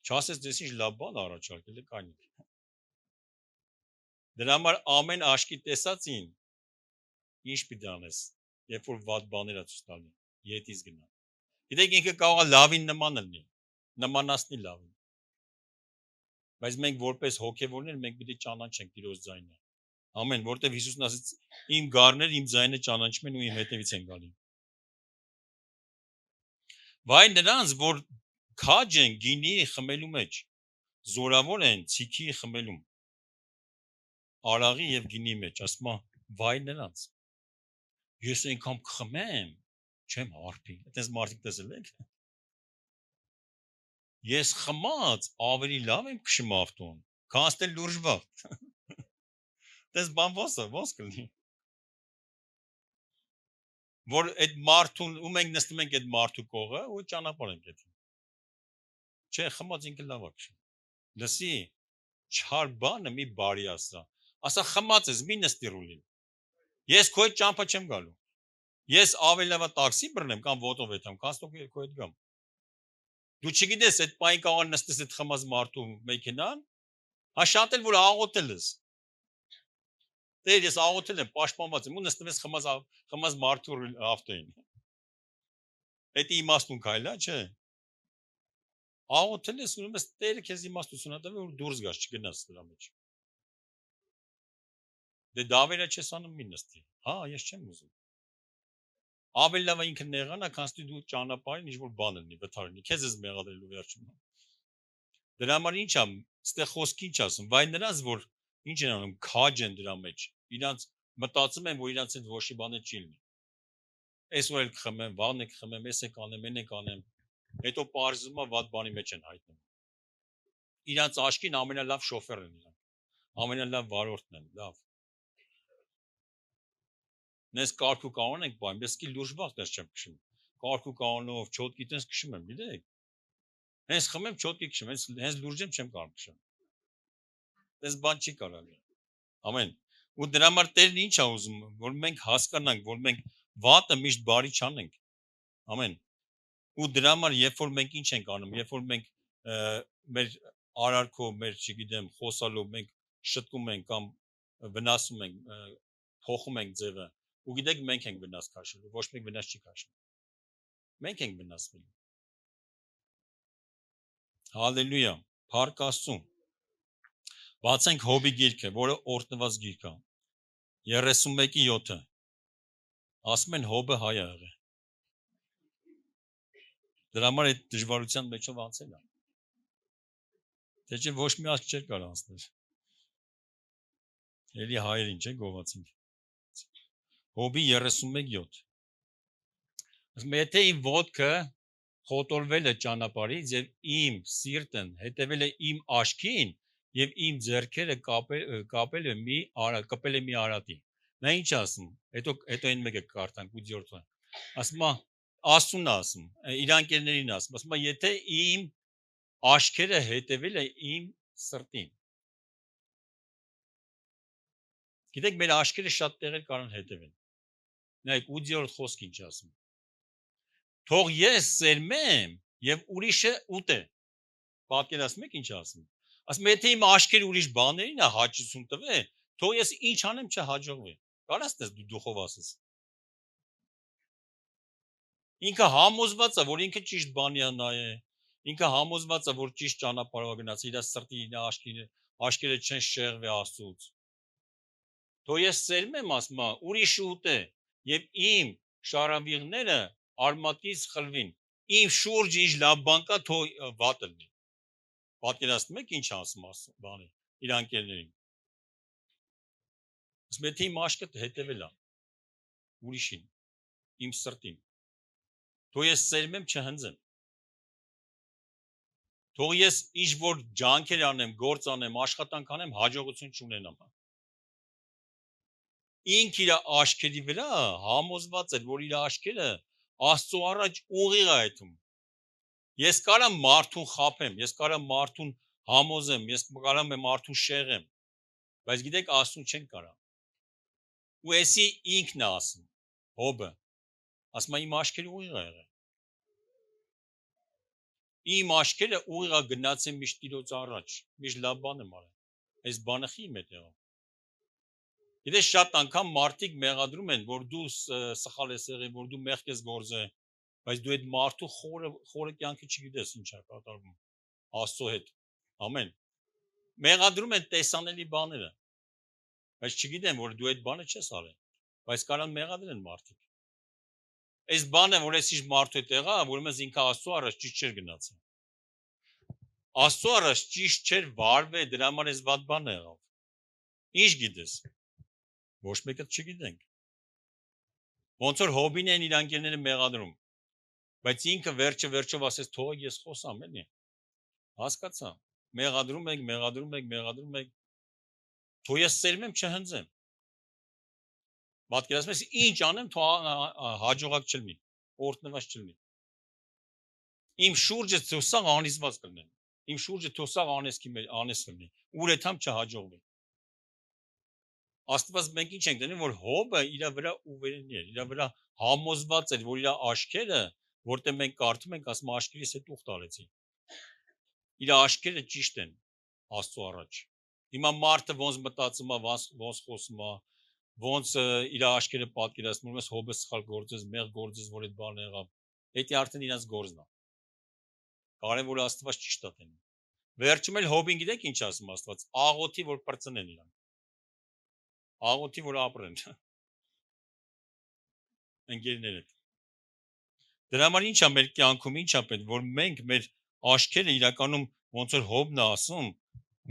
Չասեց դες ինչ լավ բան առաջարկել է կանիկ։ Դրա համար ամեն աշկի տեսածին ինչ պիտի անես, երբ որ վատ բաներ է ցույց տալի, յետից գնա։ Գիտեք ինքը կարող է լավին նման լինի, նմանացնի լավին։ Բայց մենք որպես հոգևորներ մենք պիտի ճանաչենք Տիրոջ ձայնը։ Ամեն, որտեղ Հիսուսն ասաց, իմ գառները իմ ձայնը ճանաչում են ու իմ հետևից են գալի։ Վայ նրանց, որ քաջ են գինի խմելու մեջ, զորավոր են ցիքի խմելում, արաղի եւ գինի մեջ, ասում է, վայ նրանց։ Ես այնքան կխմեմ, չեմ հարբի։ Այդպես մարդիկ տեսել եք։ Ես խմած ավելի լավ եմ քշում ավտոն, քան ստել լուրժվա։ Դες բան ո՞ս կլինի։ Որ այդ մարդուն ու մենք նստում ենք այդ մարդու կողը ու ճանապարհ ենք այդ։ Չէ, խմած ինքը լավ է քշում։ Լսի, չար բանը մի բարի ասա։ Ասա խմած ես, մի նստի ռուլին։ Ես քո այդ ճամփա չեմ գալու։ Ես ավելի լավ տաքսի բռնեմ կամ ոտով եթեմ, քան ստոք քո հետ գամ։ Դու չգիտես այդ պայն կարող նստես այդ խմած մարդու մեքենան, հա շատ էլ որ աղոթել ես։ Դեր ես աղոթել եմ, պաշտպանված եմ ու նստում ես խմած մարդու ավտոյին։ Դա իմաստուն քայլ է, չէ։ Աղոթել ես ու ես Տերը քեզ իմաստություն տա որ դուրս գաս, չգնաս դրա մեջ։ Դե դավերը չես անում մի նստի։ Հա, ես չեմ ուզում։ Ավելի լավ է ինքը նեղանա, քան դու ճանապարհին ինչ որ բան լինի, վթար լինի, քեզ ես մեղադրելու վերջում։ Դրա համար ինչ եմ, ստե խոսքի ինչ ասում, վայ նրանց որ ինչ են անում, քաջ են դրա մեջ։ Իրանց մտածում են, որ իրանց այդ ոչի բանը չի լինի։ Այսօր էլ կխմեմ, վաղն եք խմեմ, ես եք անեմ, են եք անեմ։ Հետո պարզվում է վատ բանի մեջ են հայտնում։ Իրանց աշկին ամենալավ շոֆերն են իրանք։ Ամենալավ վարորդն են, լավ։ Նես կարգու կանոն ենք բան, ես կի լուրջ վաղ դες չեմ քշում։ Կարգու կանոնով, չոտքի տես քշում եմ, գիտեք։ Հենց խմեմ չոտքի քշում, հենց լուրջ եմ չեմ կարող քշել։ Դες բան չի կարելի։ Ամեն։ Ու դրա համար Տերն ինչ է ուզում, որ մենք հասկանանք, որ մենք վատը միշտ բարի չանենք։ Ամեն։ Ու դրա համար երբ որ մենք ինչ ենք անում, երբ որ մենք մեր արարքով, մեր, չգիտեմ, խոսալով մենք շտկում ենք կամ վնասում ենք, փոխում ենք ձևը, ու գիտեք մենք ենք վնաս քաշելու, ոչ մեկ վնաս չի քաշելու։ Մենք ենք վնասվելու։ Հալելույա, փառք Աստծուն։ Բացենք Հոբի գիրքը, որը օրտնված գիրք է։ 31:7 ասում են Հոբը հայ է եղել։ Դրա համար այդ դժվարության մեջով անցել է։ Թե չէ ոչ մի ասք չէր կարող անցնել։ Էլի հայերին չէ գովացին։ Հոբի 31:7 ասում է եթե իմ ոտքը խոտորվել է ճանապարհից եւ իմ սիրտն հետևել է իմ աշկին եւ իմ ձեռքերը կապել է մի արատի։ Նա ինչ ասում։ Հետո այն մեկը կարդանք 8-րդը։ Ասում է Աստուն ասում, իր անկերներին ասում է եթե իմ աշկերը հետևել է իմ սրտին։ Գիտեք մեր աշկերը շատ տեղեր կարող հետևեն։ Նայեք 8-րդ խոսք ինչ ասում։ Թող ես սերմեմ եւ ուրիշը ուտե։ Պատկերացնում եք ինչ ասում։ Ասում եթե իմ աշկերը ուրիշ բաներին է հաճություն տվե, թող ես ինչ անեմ չհաջողվի։ Կարաս դες դու դուխով ասես։ Ինքը համոզված է, որ ինքը ճիշտ բանի է նայե։ Ինքը համոզված է, որ ճիշտ ճանապարհով գնաց, իր սրտի, իր աշկերը չեն շեղվի Աստծուց։ Թող ես սերմեմ, ասում է, ուրիշը ուտե եւ իմ շարավիղները արմատից խլվին։ Իմ շուրջը ինչ լավ բան կա, թող վատը լինի։ Պատկերացնում եք ինչ ասում բանի իր անկերներին։ Ասում եթե իմ աշկը հետևել է ուրիշին, իմ սրտին։ Թող ես սերմեմ չհնձեմ։ Թող ես ինչ որ ջանքեր անեմ, գործ անեմ, աշխատանք անեմ, հաջողություն չունենամ։ Ինք իր աշկերի վրա համոզված էր, որ իր աշկերը Աստծո առաջ ուղիղ է այդում։ Ես կարամ մարդուն խափեմ, ես կարամ մարդուն համոզեմ, ես կարամ մարդուն շեղեմ, բայց գիտեք Աստուն չեն կարող։ Ու էսի ինքն է ասում, Հոբը, ասում է իմ աշկերը ուղիղ է եղել։ Իմ աշկերը ուղիղ է գնացել միշտ Տիրոջ առաջ, միշտ լավ բան եմ արել։ Այս բանը խի մետ եղավ։ Գիտես շատ անգամ մարդիկ մեղադրում են, որ դու սխալ ես եղել, որ դու մեղք ես գործել, բայց դու այդ մարդու խորը կյանքը չգիտես ինչ է կատարվում Աստծո հետ։ Ամեն։ Մեղադրում են տեսանելի բաները, բայց չգիտեն, որ դու այդ բանը չես արել, բայց կարան մեղադրեն մարդիկ։ Այս բանը, որ ես իր մարդու հետ եղա, ուրեմն ինքը Աստծո առաջ ճիշտ չէր գնացել։ Աստծո առաջ ճիշտ չէր վարվել, դրա համար էս վատ բանը եղավ։ Ինչ գիտես։ Ոչ մեկը չգիտենք։ Ոնց որ հոբին են իր անկերները մեղադրում, բայց ինքը վերջով ասես թող ես խոսամ, էլի։ Հասկացա։ Մեղադրում եք, թող ես սերմեմ չհնձեմ։ Պատկերացնում ես ինչ անեմ, թող հաջողակ չլինի, օրտնված չլինի։ Իմ շուրջը ցուսաղ անիզված կլինեն։ Իմ շուրջը ցուսաղ անես կլինի։ Ուր եթամ չհաջողվի։ Աստված մենք ինչ ենք դնում, որ հոբը իր վրա ուվերենի էր, իր վրա համոզված էր, որ իր աշկերը, որտեղ մենք կարդում ենք, ասում աշկերից հետ ուխտ արեցի։ Իր աշկերը ճիշտ են Աստծո առաջ։ Հիմա մարդը ոնց մտածում է, ոնց խոսում է, ոնց իր աշկերը պատկերացնում, ես հոբը սխալ գործես, մեղ գործես, որ այդ բանը եղավ։ Դա արդեն իրաց գործն է։ Կարևորը Աստված ճիշտ է տենում։ Վերջում էլ հոբին գիտեք ինչ ասում Աստված, աղոթի որ պրծնեն իրան։ Աղոթի որ ապրեն։ Ընկերներ հետ։ Դրա համար ինչա մեր կյանքում ինչա պետք, որ մենք մեր աշկերը իրականում ոնց որ հոբն է ասում,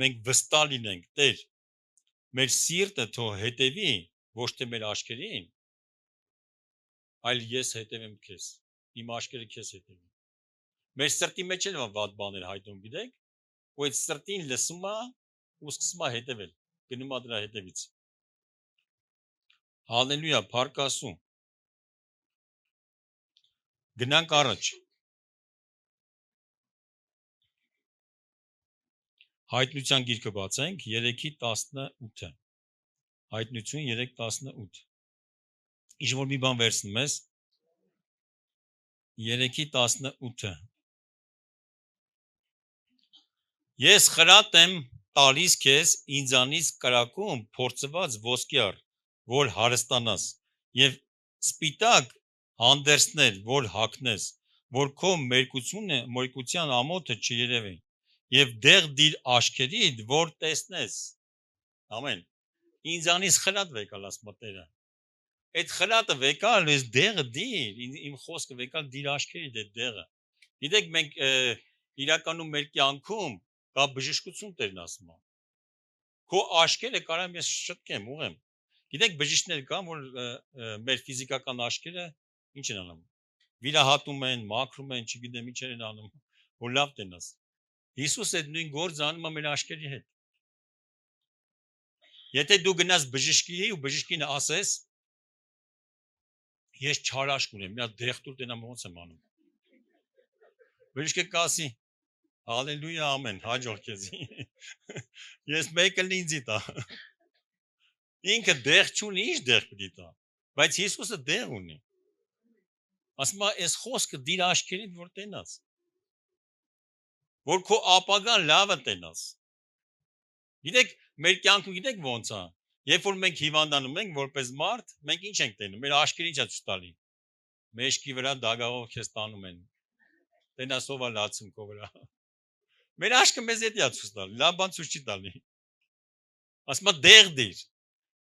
մենք վստահ լինենք, Տեր, մեր սիրտը թող հետևի ոչ թե մեր աշկերին, այլ ես հետևեմ քեզ, իմ աշկերը քեզ հետևի։ Մեր սրտի մեջ էլ վատ բաներ հայտնում, գիտեք, ու այդ սրտին լսում է ու սկսում է հետևել, գնում է դրա հետևից։ Հալելույա, փառք Աստծո։ Գնանք առաջ։ Հայտնության գիրքը բացենք 3:18։ Հայտնություն 3:18։ Ինչ որ մի բան վերցնում ես 3:18։ Ես խրատ եմ տալիս քեզ ինձանից կրակում փորձված ոսկյար, որ հարստանաս, եւ սպիտակ հանդերձներ, որ հագնես, որ քո մերկության ամոթը չերևի, եւ դեղ դիր աշկերիդ, որ տեսնես։ Ամեն։ Ինձանից խրատ վեկալ ասում Տերը։ Այդ խրատը վեկալ, ես դեղը դիր, իմ խոսքը վեկալ դիր աշկերիդ այդ դեղը։ Գիտեք, մենք իրականում մեր կյանքում կա բժշկություն Տերն ասում է։ Քո աշկերը կարամ ես շտկեմ, ուղեմ։ Գիտեք, բժիշկներ կան, որ մեր ֆիզիկական աշկերը ինչ են անում։ Վիրահատում են, մաքրում են, չգիտեմ ինչ են անում, որ լավ տենաս։ Հիսուս այդ նույն գործը անում է մեր աշկերի հետ։ Եթե դու գնաս բժշկի ու բժշկին ասես, ես չար աշկ ունեմ, մի հատ դեղտուր տենամ ոնց եմ անում։ Բժիշկը կասի, հալելույա, ամեն, հաջող քեզ։ Ես մեկը ինձի տա։ Ինքը դեղ չունի, ինչ դեղ պիտի տա։ Բայց Հիսուսը դեղ ունի։ Ասում է, այս խոսքը դիր աշկերիդ որ տենաս։ Որ քո ապագան լավը տենաս։ Գիտեք, մեր կյանքում գիտեք ոնց է։ Երբ որ մենք հիվանդանում ենք որպես մարդ, մենք ինչ ենք տենում։ Մեր աշկերը ինչ է ցույց տալի։ Մեջքի վրա դագաղով քեզ տանում են։ Տենասովա լացում քո վրա։ Մեր աշկը մեզ հետ է ցույց տալի, լավ բան ցույց չի տալի։ Ասում է դեղ դիր։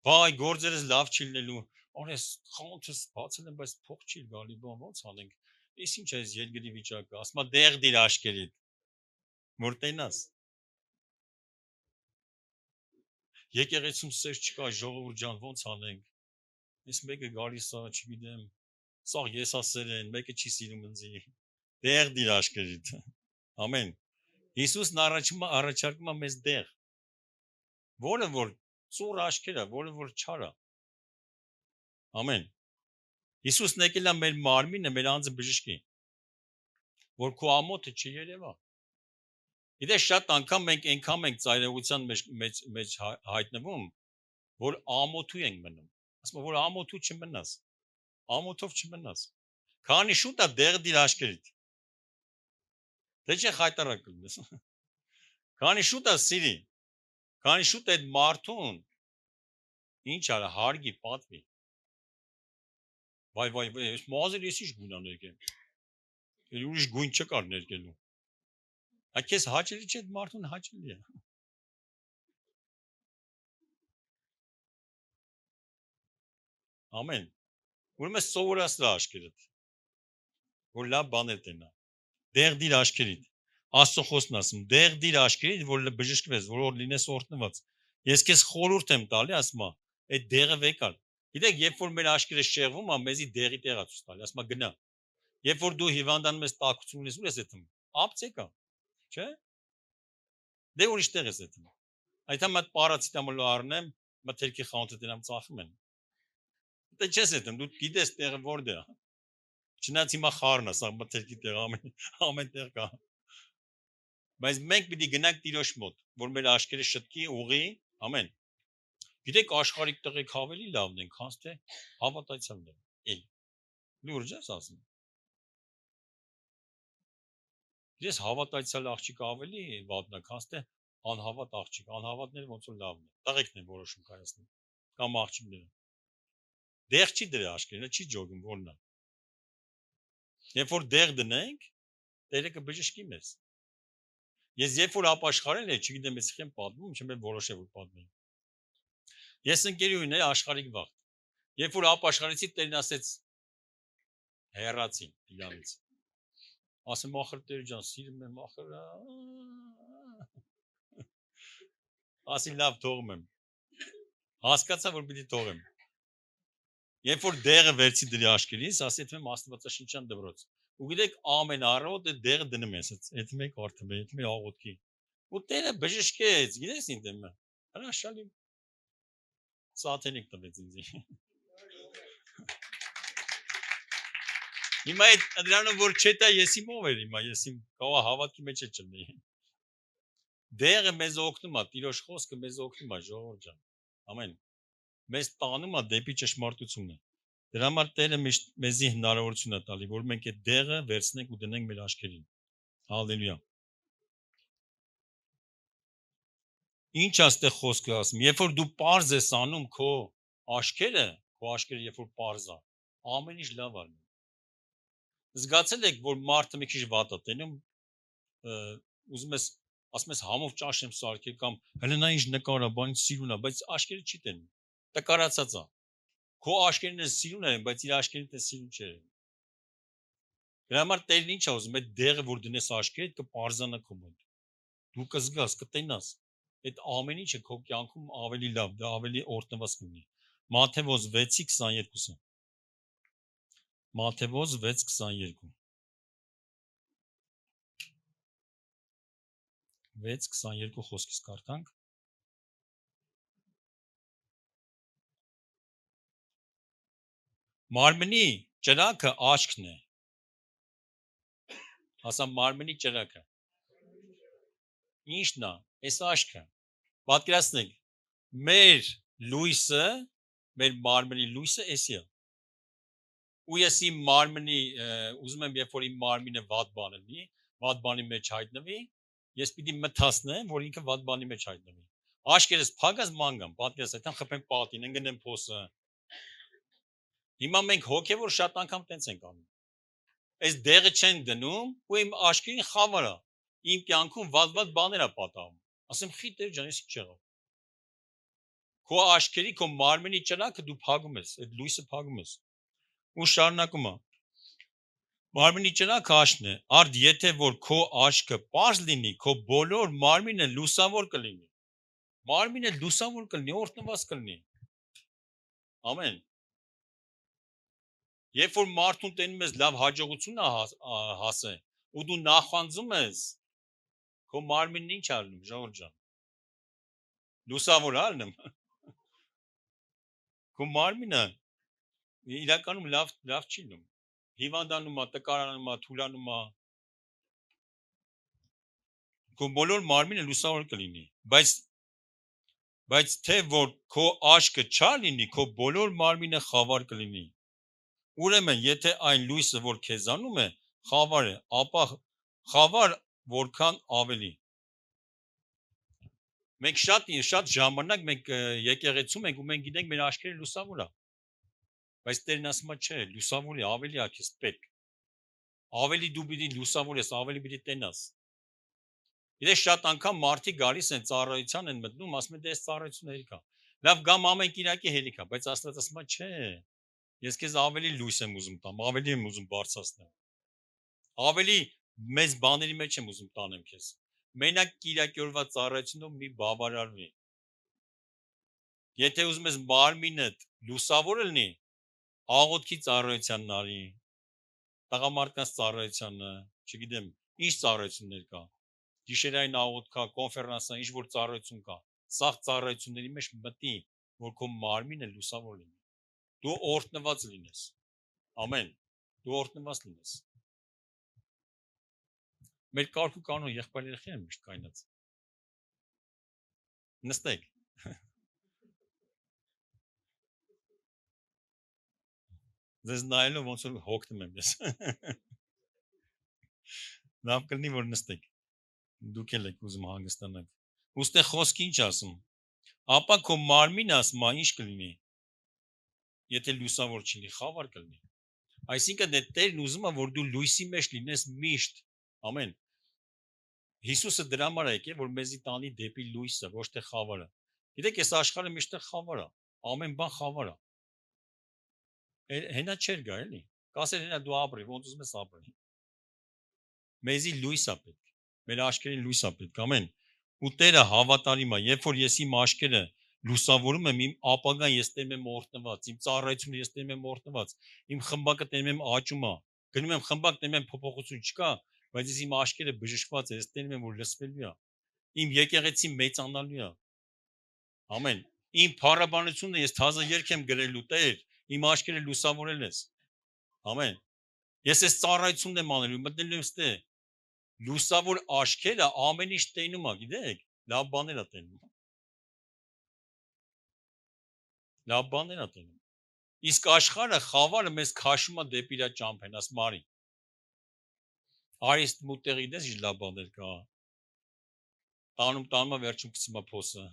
Վայ, գործերս լավ չի լինելու։ Օրես խանութս բացել եմ, բայց փող չի գալի, բան ոնց անենք։ Էս ինչ է այս երկրի վիճակը։ Ասում է դեղ դիր աշկերիդ։ Որ տենաս։ Եկեղեցում սեր չկա, ժողովուրդ ջան, ոնց անենք։ Այս մեկը գալիս է, չգիտեմ, սա եսասեր են, մեկը չի սիրում ինձ։ Դեղ դիր աշկերիդ։ Ամեն։ Հիսուսն առաջարկում է մեզ դեղ։ Որը որ ծուռ աշկերը, որը որ չարա։ Ամեն։ Հիսուսն եկել է մեր մարմինը, մեր անձը բժշկի, որ քո ամոթը չերևա։ Գիտես, շատ անգամ մենք այնքան ենք ծայրահեղության մեջ հայտնվում, որ ամոթու ենք մնում։ Ասում որ ամոթու չմնաս։ Ամոթով չմնաս։ Քանի շուտ է դեղ դիր աշկերիդ։ Դե չէ խայտարակ կլինես։ Քանի շուտ է սիրի։ Քանի շուտ այդ մարդուն Ինչ արա հարգի պատվի։ Վայ, այս մազերը ես ինչ գունա ներկեմ։ Ուրիշ գույն չկար ներկելու։ Այքես հաճելի չէ մարդուն հաճելի է։ Ամեն։ Ուրեմն սովորացրա աշկերտ։ Որ լավ բաներ տենա։ Դեղ դիր աշկերիդ։ Աստծո խոսքն ասում, դեղ դիր աշկերիդ, որ բժշկվես, որ լինես օրտնված։ Ես քեզ խորհուրդ եմ տալի, ասում, այդ դեղը վեկար։ Գիտեք, երբ որ մեր աշկերը շեղվում է, մեզի դեղի տեղա ցույց տալի, ասում գնա։ Երբ որ դու հիվանդանում ես տակություն ունես, ուր ես այդում։ Ապտեկա, չէ՞։ Դե ուրիշ տեղ ես այդում։ Այդ համ այդ պարացիտամոլ առնեմ, մթերքի խանութը դրանց ծախում են։ Դե չես այդում, դու գիտես տեղը որտեղ է։ Չնայած հիմա խառն է, սա մթերքի տեղ ամեն տեղ կա։ Բայց մենք պիտի գնանք Տիրոջ մոտ, որ մեր աշկերը շտկի, ուղի, ամեն։ Գիտեք, աշխարհիկ տղեկ ավելի լավն են, քան թե հավատացյալները։ Էլ լուրջ ես ասում։ Ես հավատացյալ աղջիկ ավելի վատն է, քան թե անհավատ աղջիկ։ Անհավատները ոնց որ լավն է։ Տղեկն են որոշում կայացնում։ Կամ աղջիկները։ Դեղ չի դրա աշկերտը, չի ջոգում որն է։ Երբ որ դեղ դնենք, Տերը կբժշկի մեզ։ Ես երբ որ ապաշխարել եմ, չգիտեմ ես խեմ պատմում, չեմ որոշել որ պատմեմ։ Ես ընկերուհին եմ աշխարհիկ վաղ։ Երբ որ ապաշխարեցի, Տերն ասեց հեռացին իրանից։ Ասեմ ախր Տեր ջան, սիրում եմ ախր։ Ասի լավ թողում եմ։ Հասկացա որ պիտի թողեմ։ Երբ որ դեղը վերցի դրի աշկերտից, ասի թե Աստվածաշնչյան դպրոց։ Ու գիտեք ամեն առավոտ այդ դեղը դնում ես, այդ մեկ արթը, այդ մեկ աղոթքի։ Ու Տերը բժշկեց, գիտես ինչ դեմ է։ Հրաշալի։ Սաթենիկ տվեց ինձ։ Հիմա այդ դրանով որ չետա ես իմ ով էր հիմա, ես իմ կողա հավատքի մեջ չլինի։ Դեղը մեզ օգնում է, Տիրոջ խոսքը մեզ օգնում է, ժողովուրդ ջան։ Ամեն։ Մեզ տանում է դեպի ճշմարտությունը։ Դրա համար Տերը մեզի հնարավորություն է տալի, որ մենք այդ դեղը վերցնենք ու դնենք մեր աշկերին։ Հալելույա։ Ինչ աստեղ խոսքը ասում, երբ որ դու պարզ ես անում քո աշկերը երբ որ պարզ է, ամեն ինչ լավ է։ Զգացել եք, որ մարդը մի քիչ վատ է տենում, ուզում ես, ասում ես համով ճաշ եմ սարքել կամ հələ նա ինչ նկար է, բան սիրուն է, բայց աշկերը չի տենում։ Տկարացած է։ Քո աշկերն է սիրուն են, բայց իր աշկերն է սիրուն չէ։ Դրա համար Տերն ինչ է ուզում, այդ դեղը որ դնես աշկերդ կպարզանա քո մոտ։ Դու կզգաս, կտենաս։ Այդ ամեն ինչը քո կյանքում ավելի լավ, դա ավելի օրտնված կլինի։ Մատթեոս 6:22-ը։ Մատթեոս 6:22։ 6:22 խոսքից կարդանք։ Մարմնի ճրակը աչքն է։ Ասա մարմնի ճրակը։ Ինչն է, այս աչքը։ Պատկերացնեք, մեր լույսը, մեր մարմնի լույսը էսի է։ Ու ես իմ մարմնի, ուզում եմ երբ որ իմ մարմինը վատ բան լինի, վատ բանի մեջ հայտնվի, ես պիտի մթացնեմ, որ ինքը վատ բանի մեջ հայտնվի։ Աշկերս փակած մանգամ, պատկերացրեք, այդտեղ խփեմ պատին, ընկնեմ փոսը։ Հիմա մենք հոգևոր շատ անգամ տենց ենք անում։ Այս դեղը չեն դնում, ու իմ աշկերին խավար է։ Իմ կյանքում վատ բաներ է պատահում։ Ասեմ, խի Տեր ջան, ես ինչ եղավ։ Քո աշկերի, քո մարմնի ճրակը դու փակում ես, այդ լույսը փակում ես։ Ու շարունակում է։ Մարմնի ճրակը աչքն է, արդ եթե որ քո աչքը պարզ լինի, քո բոլոր մարմինը լուսավոր կլինի։ Մարմինը լուսավոր կլինի, օրտնված կլինի։ Ամեն։ Երբ որ մարդուն տենում ես լավ հաջողություն հասե, ու դու նախանձում ես, քո մարմինն ինչ ալնում, ժողովուրդ ջան։ Լուսավոր ալնում։ Քո մարմինը իրականում լավ չի լինում։ Հիվանդանում է, տկարանում է, թուլանում է։ Քո բոլոր մարմինը լուսավոր կլինի, բայց թե որ քո աչքը չար լինի, քո բոլոր մարմինը խավար կլինի։ Ուրեմն, եթե այն լույսը, որ քեզանում է, խավար է, ապա խավար որքան ավելի։ Մենք շատ ժամանակ մենք եկեղեցում ենք ու մենք գիտենք մեր աչքերը լուսավոր է։ Բայց Տերն ասում է չէ, լուսավորի ավելի ակես պետք։ Ավելի դու պիտի լուսավոր ես, ավելի պիտի տենաս։ Գիտես շատ անգամ մարդիկ գալիս են ծառայության են մտնում, ասում են դե այս ծառայությունը հերիք է։ Լավ գամ ամեն կիրակի հերիք է, բայց Աստված ասում է չէ։ Ես քեզ ավելի լույս եմ ուզում տամ, ավելի եմ ուզում բարձրացնել։ Ավելի մեծ բաների մեջ եմ ուզում տանեմ քեզ։ Մենակ կիրակի օրվա ծառայությունով մի բավարարվի։ Եթե ուզում ես մարմինդ լուսավոր լինի, աղոթքի ծառայությանն արի, տղամարդկանց ծառայությանը, չգիտեմ, ինչ ծառայություններ կա։ Գիշերային աղոթքա, կոնֆերանսա, ինչ որ ծառայություն կա։ Սաղ ծառայությունների մեջ մտնի, որ քո մարմինը լուսավոր լինի։ Դու օրհնված լինես։ Ամեն։ Դու օրհնված լինես։ Մեր կարգու կանոն եղբայրերին են միշտ կայնած։ Նստեք։ Ձեզ նայելով ոնց որ հոգնում եմ ես։ Լավ կլինի որ նստեք։ Դուք էլ եք ուզում հանգստանալ։ Ուստեղ խոսքը ինչ ասում։ Ապա քո մարմինը ասում է ինչ կլինի։ Եթե լուսավոր չլինի, խավար կլինի։ Այսինքն դե Տերն ուզում է որ դու լույսի մեջ լինես միշտ։ Ամեն։ Հիսուսը դրա համար է եկել, որ մեզի տանի դեպի լույսը, ոչ թե խավարը։ Գիտեք, այս աշխարհը միշտ խավար է։ Ամեն բան խավար է։ Հենա չէր գա, էլի։ Կասեր հենա դու ապրի, ոնց ուզում ես ապրի։ Մեզի լույս է պետք։ Մեր աչքերին լույս է պետք, ամեն։ Ու Տերը հավատարիմ է, երբ որ ես իմ աչքերը լուսավորում եմ, իմ ապագան ես տենում եմ օրհնված, իմ ծառայությունը ես տենում եմ օրհնված, իմ խմբակը տենում եմ աճում է։ Գնում եմ խմբակ, տենում եմ փոփոխություն չկա, բայց ես իմ աչքերը բժշկված է, ես տենում եմ որ լսվելու է։ Իմ եկեղեցին մեծանալու է։ Ամեն։ Իմ փառաբանությունը ես թազը երգ եմ գրելու, Տեր, իմ աչքերը լուսավորել ես։ Ամեն։ Ես այս ծառայությունն եմ անելու, մտնելու եմ ստե։ Լուսավոր աչքերը ամեն ինչ տենում է, գիտեք, լավ բաներ է տենում։ Լավ բաներ է տենում։ Իսկ աշխարհը խավարը մեզ քաշում է դեպի իր ճամփեն, աս մարի։ Արիստ մուտեղի դες ինչ լավ բաներ կա։ Տանում վերջում գցում է փոսը։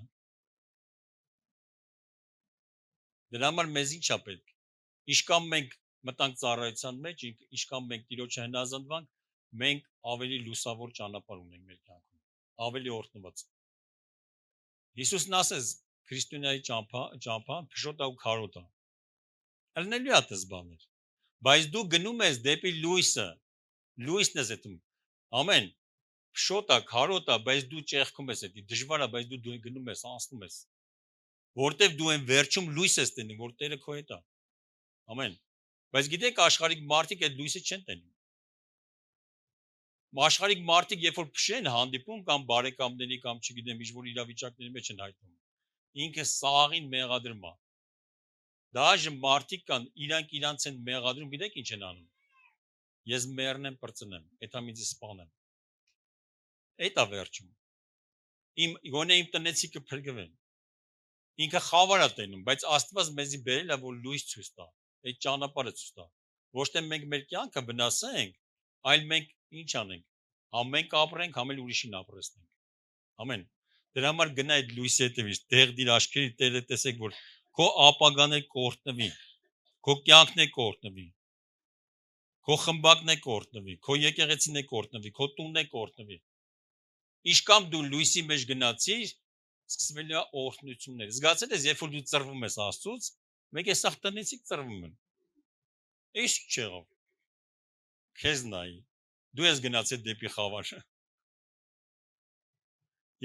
Դրա համար մեզ ինչ է պետք։ Ինչքան մենք մտանք ծառայության մեջ, ինչքան մենք Տիրոջը հնազանդվանք, մենք ավելի լուսավոր ճանապարհ ունենք մեր կյանքում, ավելի օրհնված։ Հիսուսն ասեց քրիստոնյայի ճամփան փշոտա ու քարոտ է։ Ելնելու է դες բաներ։ Բայց դու գնում ես դեպի լույսը, լույսն ես դնում։ Ամեն փշոտա, քարոտ է, բայց դու ճեղքում ես էդի, դժվար է, բայց դու գնում ես, անցնում ես։ Որտեվ դու այն վերջում լույս ես տենում, որ Տերը քո հետ է։ Ամեն։ Բայց գիտեք աշխարհիկ մարդիկ այդ լույսը չեն տենում։ Աշխարհիկ մարդիկ երբ որ փշեն հանդիպում կամ բարեկամների կամ չգիտեմ ինչ որ իրավիճակների մեջ են հայտնվում, ինքը սաղին մեղադրում է։ Դաժե մարդիկ կան, իրանց են մեղադրում, գիտեք ինչ են անում։ Ես մեռնեմ, պրծնեմ, էթա ինձ սպանեմ։ Էդ է վերջում։ Գոնե իմ տնեցիկը փրկվեն։ Ինքը խավար է տենում, բայց Աստված մեզի բերել է որ լույս ցույց տա, այդ ճանապարհը ցույց տա։ Ոչ թե մենք մեր կյանքը վնասենք, այլ մենք ինչ անենք։ Համ մենք ապրենք, համ էլ ուրիշին ապրեցնենք։ Ամեն։ Դրա համար գնա այդ լույսի հետևից, դեղդիր աչքերի Տերը տեսեք որ քո ապագան է կորտնվի, քո կյանքն է կորտնվի, քո խմբակն է կորտնվի, քո եկեղեցին է կորտնվի, քո տունն է կորտնվի։ Ինչքան դու լույսի մեջ գնացիր, սկսվելու է օրհնություններ։ Զգացել ես, երբ որ դու ծռվում ես Աստծուց, մեկ էս ախտնեցիկ ծռվում են։ Ինչ չեղավ։ Քեզ նայի։ Դու ես գնացել դեպի խավար։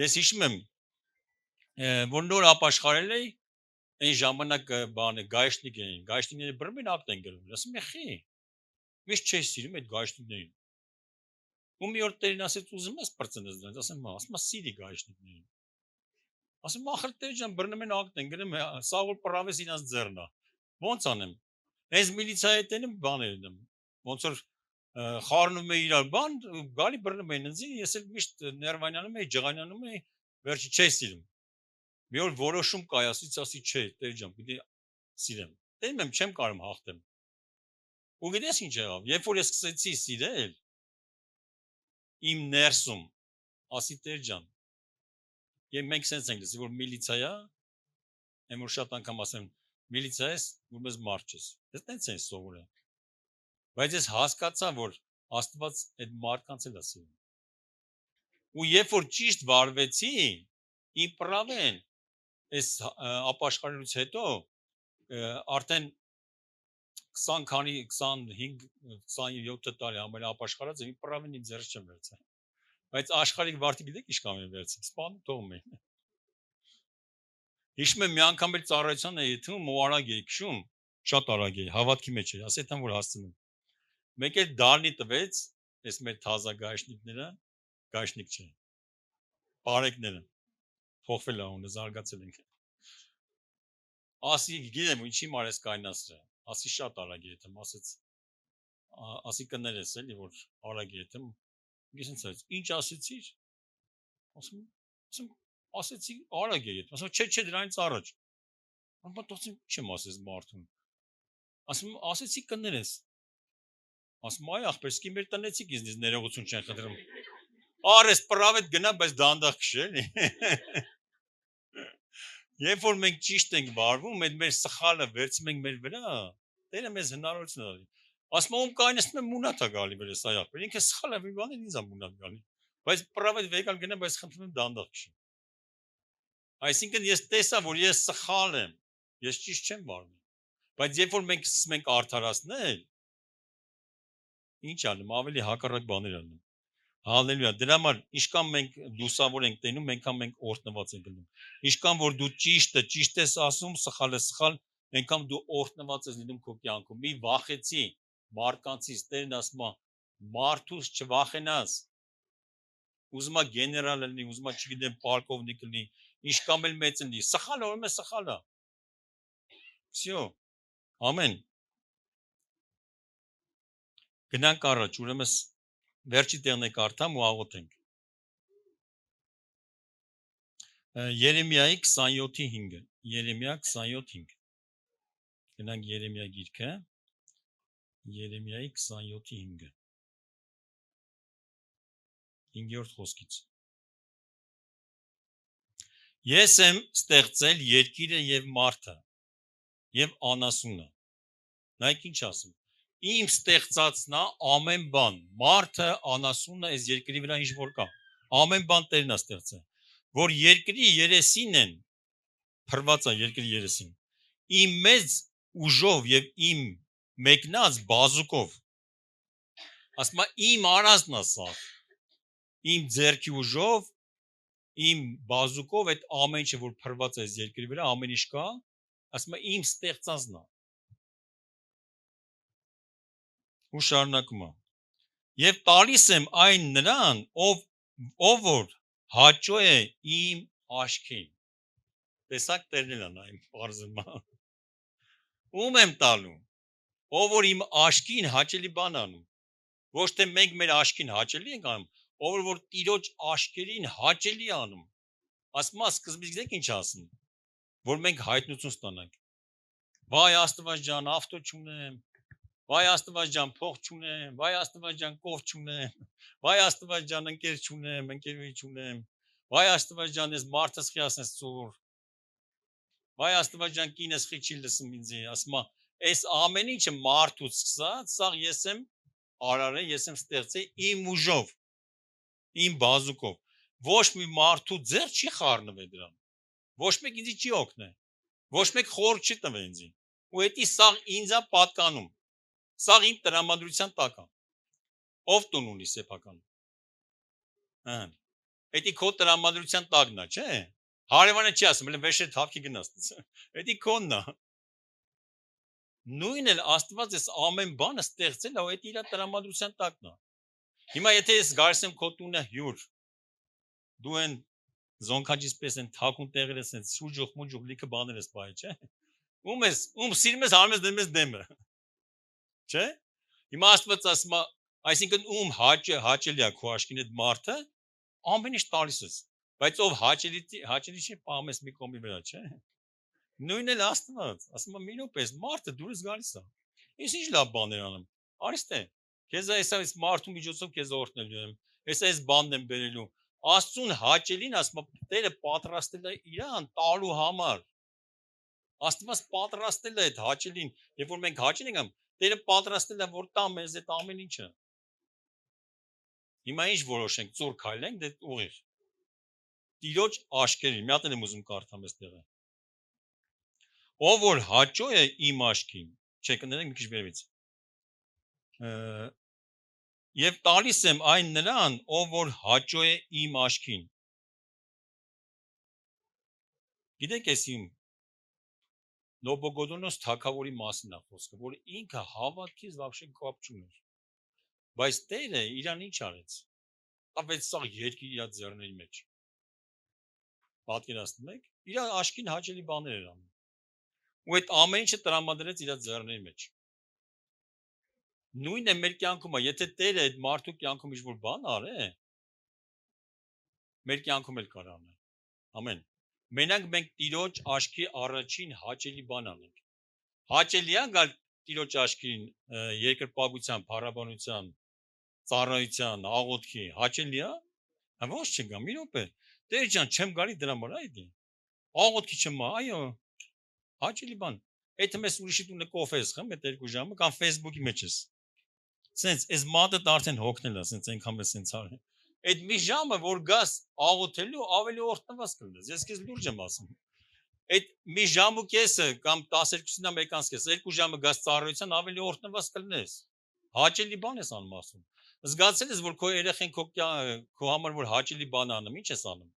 Ես հիշում եմ, որ նոր ապաշխարել էի, այն ժամանակ բանը գայշնիկ էին, գայշնիկները բռնում են ակտ են գրում։ Ասում եմ, խի։ Միշտ չէի սիրում այդ գայշնիկներին։ Ու մի օր Տերին ասեց, ուզում ես պրծնես դրանց, ասեմ, ասում եմ, սիրի գայշնիկներին։ Ասում ախր Տեր ջան, բռնում են ակտ են գրում, սա որ պրավես իրանց ձեռն է։ Ոնց անեմ։ Այս միլիցիայի հետ եմ բաներ դեմ։ Ոնց որ խառնում է իրար բան, գալի բռնում են ինձ, ես էլ միշտ ներվայնանում էի, ջղայնանում էի, վերջի չէի սիրում։ Մի օր որոշում կայացից, ասի չէ, Տեր ջան, պիտի սիրեմ։ Տերում եմ, չեմ կարող հաղթեմ։ Ու գիտես ինչ եղավ, երբ որ ես սկսեցի սիրել, իմ ներսում, ասի Տեր ջան, Եվ մենք sense ենք լսի, որ միլիցիա, եմ որ շատ անգամ ասեմ, միլիցիա է, որ մեզ մարդ չես։ Ես տենց են սովորել։ Բայց ես հասկացա, որ Աստված այդ մարդկանց էլ ասի։ Ու երբ որ ճիշտ վարվեցի, իմ պրավեն, այս ապաշխարելուց հետո արդեն 20 քանի 25 27 տարի ամեն ապաշխարած եմ, իմ պրավեն ինձ ձեռք չեմ վերցել։ Բայց աշխարհիկ վարտի գիտեք ինչ կամ եմ վերցել, սպանում թողում եմ։ Հիշում եմ մի անգամ էլ ծառայության էի թվում, ու արագ էի քշում, շատ արագ էի, հավատքի մեջ էի, ասեցին որ հասցնում եմ։ Մեկ էլ դարնի տվեց, այս մեր թազա գայշնիկները, գայշնիկ չէ։ Բարեկները փոխվել է ունը, զարգացել ենք։ Ասի գիտեմ ինչի մարես կայնասրը։ Ասի շատ արագ է դեմ, ասեց ասի կներես էլի որ արագ է դեմ։ Գիսենց ասեց, ինչ ասեցիր։ Ասեցի արագ է դեմ։ Ասում չէ, դրանից առաջ։ Անկա դոցին չեմ ասես մարդուն։ Ասում ասեցի կներես։ Ասում այ ախպեր, սկի մեր տնեցիք ինձ ներողություն չեն խնդրում։ Արես պրավետ գնա, բայց դանդաղ քշել։ Երբ որ մենք ճիշտ ենք վարվում, այդ մեր սխալը վերցնում ենք մեր վրա, Տերը մեզ հնարավորություն տալի։ Ասում ում կայնացնում եմ մունաթա գալի վրա սա ախպեր։ Ինքը սխալ է, մի բան ինձ է մունաթ գալի։ Բայց պրավետ վեկալ գնա, բայց խնդրում եմ դանդաղ քշի։ Այսինքն ես տեսա, որ ես սխալ եմ։ Ես ճիշտ չեմ վարվում։ Բայց երբ որ մենք սկսում ենք արդարացնել, ինչ անում, ավելի հակառակ բաներ անում։ Հալելույա, դրա համար ինչքան մենք լուսավոր ենք տենում, այնքան մենք օրհնված ենք լինում։ Ինչքան որ դու ճիշտ ես ասում, սխալը սխալ, այնքան դու օրհնված ես լինում քո կյանքում։ Մի վախեցի մարկանցից, Տերն ասում է, մարդուց չվախենաս։ Ուզում է գեներալ լինի, ուզում է չգիտեմ պոլկովնիկ լինի, ինչքան էլ մեծ լինի, սխալը ուրեմն սխալ է։ Всё։ Ամեն։ Գնանք առաջ, ուրեմն վերջի տեղն է կարդամ ու աղոթենք։ Երեմիայի 27:5։ Երեմիա 27:5։ Գնանք Երեմիա գիրքը։ Երեմիայի 27:5։ 5-րդ խոսքից։ Ես եմ ստեղծել երկիրը եւ մարդը եւ անասունը։ Նայեք ինչ ասում։ Իմ ստեղծածնա ամեն բան, մարդը, անասունը, այս երկրի վրա ինչ որ կա, ամեն բան Տերն է ստեղծել, որ երկրի երեսին են, փրված է երկրի երեսին, իմ մեծ ուժով եւ իմ մեկնած բազուկով, ասում է իմ արածն է սա, իմ ձեռքի ուժով, իմ բազուկով այդ ամեն ինչը որ փրված է այս երկրի վրա, ամեն ինչ կա, ասում է իմ ստեղծածն է։ Ու շարունակում է. Եվ տալիս եմ այն նրան, ով որ հաճո է իմ աչքին։ Տեսակ Տերն է նայում, բարձում է։ Ում եմ տալու, ով որ իմ աչքին հաճելի բան անում։ Ոչ թե մենք մեր աչքին հաճելի ենք անում, ով որ Տիրոջ աչքերին հաճելի անում։ Ասում է սկզբից գիտեք ինչ ասում, որ մենք հայտնություն ստանանք։ Վայ Աստված ջան, ավտո չունեմ, վայ Աստված ջան, փող չունեմ, վայ Աստված ջան, կով չունեմ, վայ Աստված ջան, ընկեր չունեմ, ընկերուհի չունեմ, վայ Աստված ջան, ես մարդս խիասնես ծուր, վայ Աստված ջան, կինս խի չի լսում ինձ, ասում է, այս ամեն ինչը մարդուց սկսած, սա ես եմ արարել, ես եմ ստեղծել իմ ուժով, իմ բազուկով, ոչ մի մարդու ձեռ չի խառնվել դրան, ոչ մեկ ինձ չի օգնել, ոչ մեկ խորհուրդ չի տվել ինձ, ու էդի սա ինձ է պատկանում, սա իմ տրամադրության տակ է, ով տուն ունի սեփական, էդի քո տրամադրության տակն է, չէ, հարևանը չի ասում, էլ վեշը թավքի գնաց, էդի քոնն է, նույն էլ Աստված էս ամեն բանը ստեղծել է, ու էդի իր տրամադրության տակն է, հիմա եթե ես գալիս եմ քո տունը հյուր, դու են զոնքաջից պես են թակուն տեղեր ես են սուջուխ մուջուխ լիքը բաներ ես բայ, չէ, ում սիրում ես հարմես դեմ ես դեմը, չէ, հիմա Աստված ասում է, այսինքն ում հաճելի է քո աչքին այդ մարդը, ամեն ինչ տալիս ես, բայց ով հաճելի չի պահում ես մի կողմի վրա, չէ, նույն էլ Աստված, ասում է մի րոպե, մարդը դուրս գալիս է, ես ինչ լավ բաներ անում, արի ստե, քեզ այս մարդու միջոցով քեզ օրհնելու եմ, այս բանն եմ բերելու, Աստծուն հաճելին ասում Տերը պատրաստել է իրան տալու համար։ Աստված պատրաստել է այդ հաճելին, երբ որ մենք հաճել ենք, Տերը պատրաստել է որ տա մեզ այդ ամեն ինչը։ Հիմա ինչ որոշենք, ծուր քայլենք, դե ուղիղ։ Տիրոջ աշկերին, մի հատ եմ ուզում կարդամ այստեղը։ Ով որ հաճո է իմ աշկին, չէ, կներեք մի քիչ վերևից։ Եվ տալիս եմ այն նրան, ով որ հաճո է իմ աշկին։ Գիտեք էսիմ Նոբոգոդոնոս թագավորի մասին է խոսքը, որ ինքը հավատքից вообще կապ չուներ։ Բայց Տերը իրան ինչ արեց։ Տապեց սա երկիր իր ձեռների մեջ։ Պատկերացնում եք, իր աշկին հաճելի բաներ էր անում։ Ու այդ ամեն ինչը տրամադրեց իր ձեռների մեջ։ Նույնն է մեր կյանքում, եթե Տերը այդ մարդու կյանքում ինչ-որ բան արե, մեր կյանքում էլ կարող է։ Ամեն։ Մենք Տիրոջ աշկի առաջին հաճելի բան անենք։ Հաճելի է գալ Տիրոջ աշկին երկրպագության, փառաբանության, ծառայության, աղոթքի, հաճելի է։ Ոչ չգա, մի րոպե։ Տեր ջան, չեմ գալի դրա համար, այդի։ Աղոթքի չեմ, այո։ Հաճելի բան։ Եթե մեզ ուրիշի տունը կոֆե ես խմում, այդ 2 ժամը կամ Facebook-ի մեջ ես։ Սենց այս մատը արդեն հոգնել է, սենց այնքան մեզ սենց արի։ Այդ մի ժամը որ գաս աղոթելու ավելի օրհնված կլինես։ Ես քեզ լուրջ եմ ասում։ Այդ մի ժամ ու կեսը կամ 12-ին մեկ անց 2 ժամը գաս ծառայության ավելի օրհնված կլինես։ Հաճելի բան ես անում ասում։ Զգացել ես որ քո երեխեն քո համար որ հաճելի բան անում, ինչ ես անում։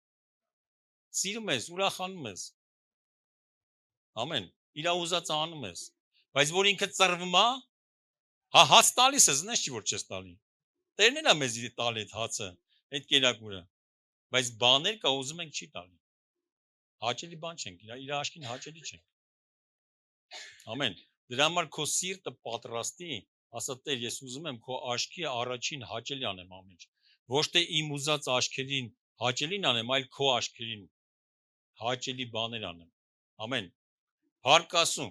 Սիրում ես, ուրախանում ես։ Ամեն։ Իր ուզած անում ես։ Բայց որ ինքը ծռվում է, հաց տալիս ես, նես չի որ չես տալի։ Տերն էլ է մեզ տալի այդ հացը, այդ կերակուրը։ Բայց բաներ կա ուզում ենք չի տալի։ Հաճելի բան չենք, իր աշկին հաճելի չենք։ Ամեն։ Դրա համար քո սիրտը պատրաստի, ասա Տեր, ես ուզում եմ քո աշկի առաջին հաճելի անեմ ամեն ինչ։ Ոչ թե իմ ուզած աշկերին հաճելին անեմ, այլ քո աշկերին հաճելի բաներ անեմ։ Ամեն։ Փառք Աստծո։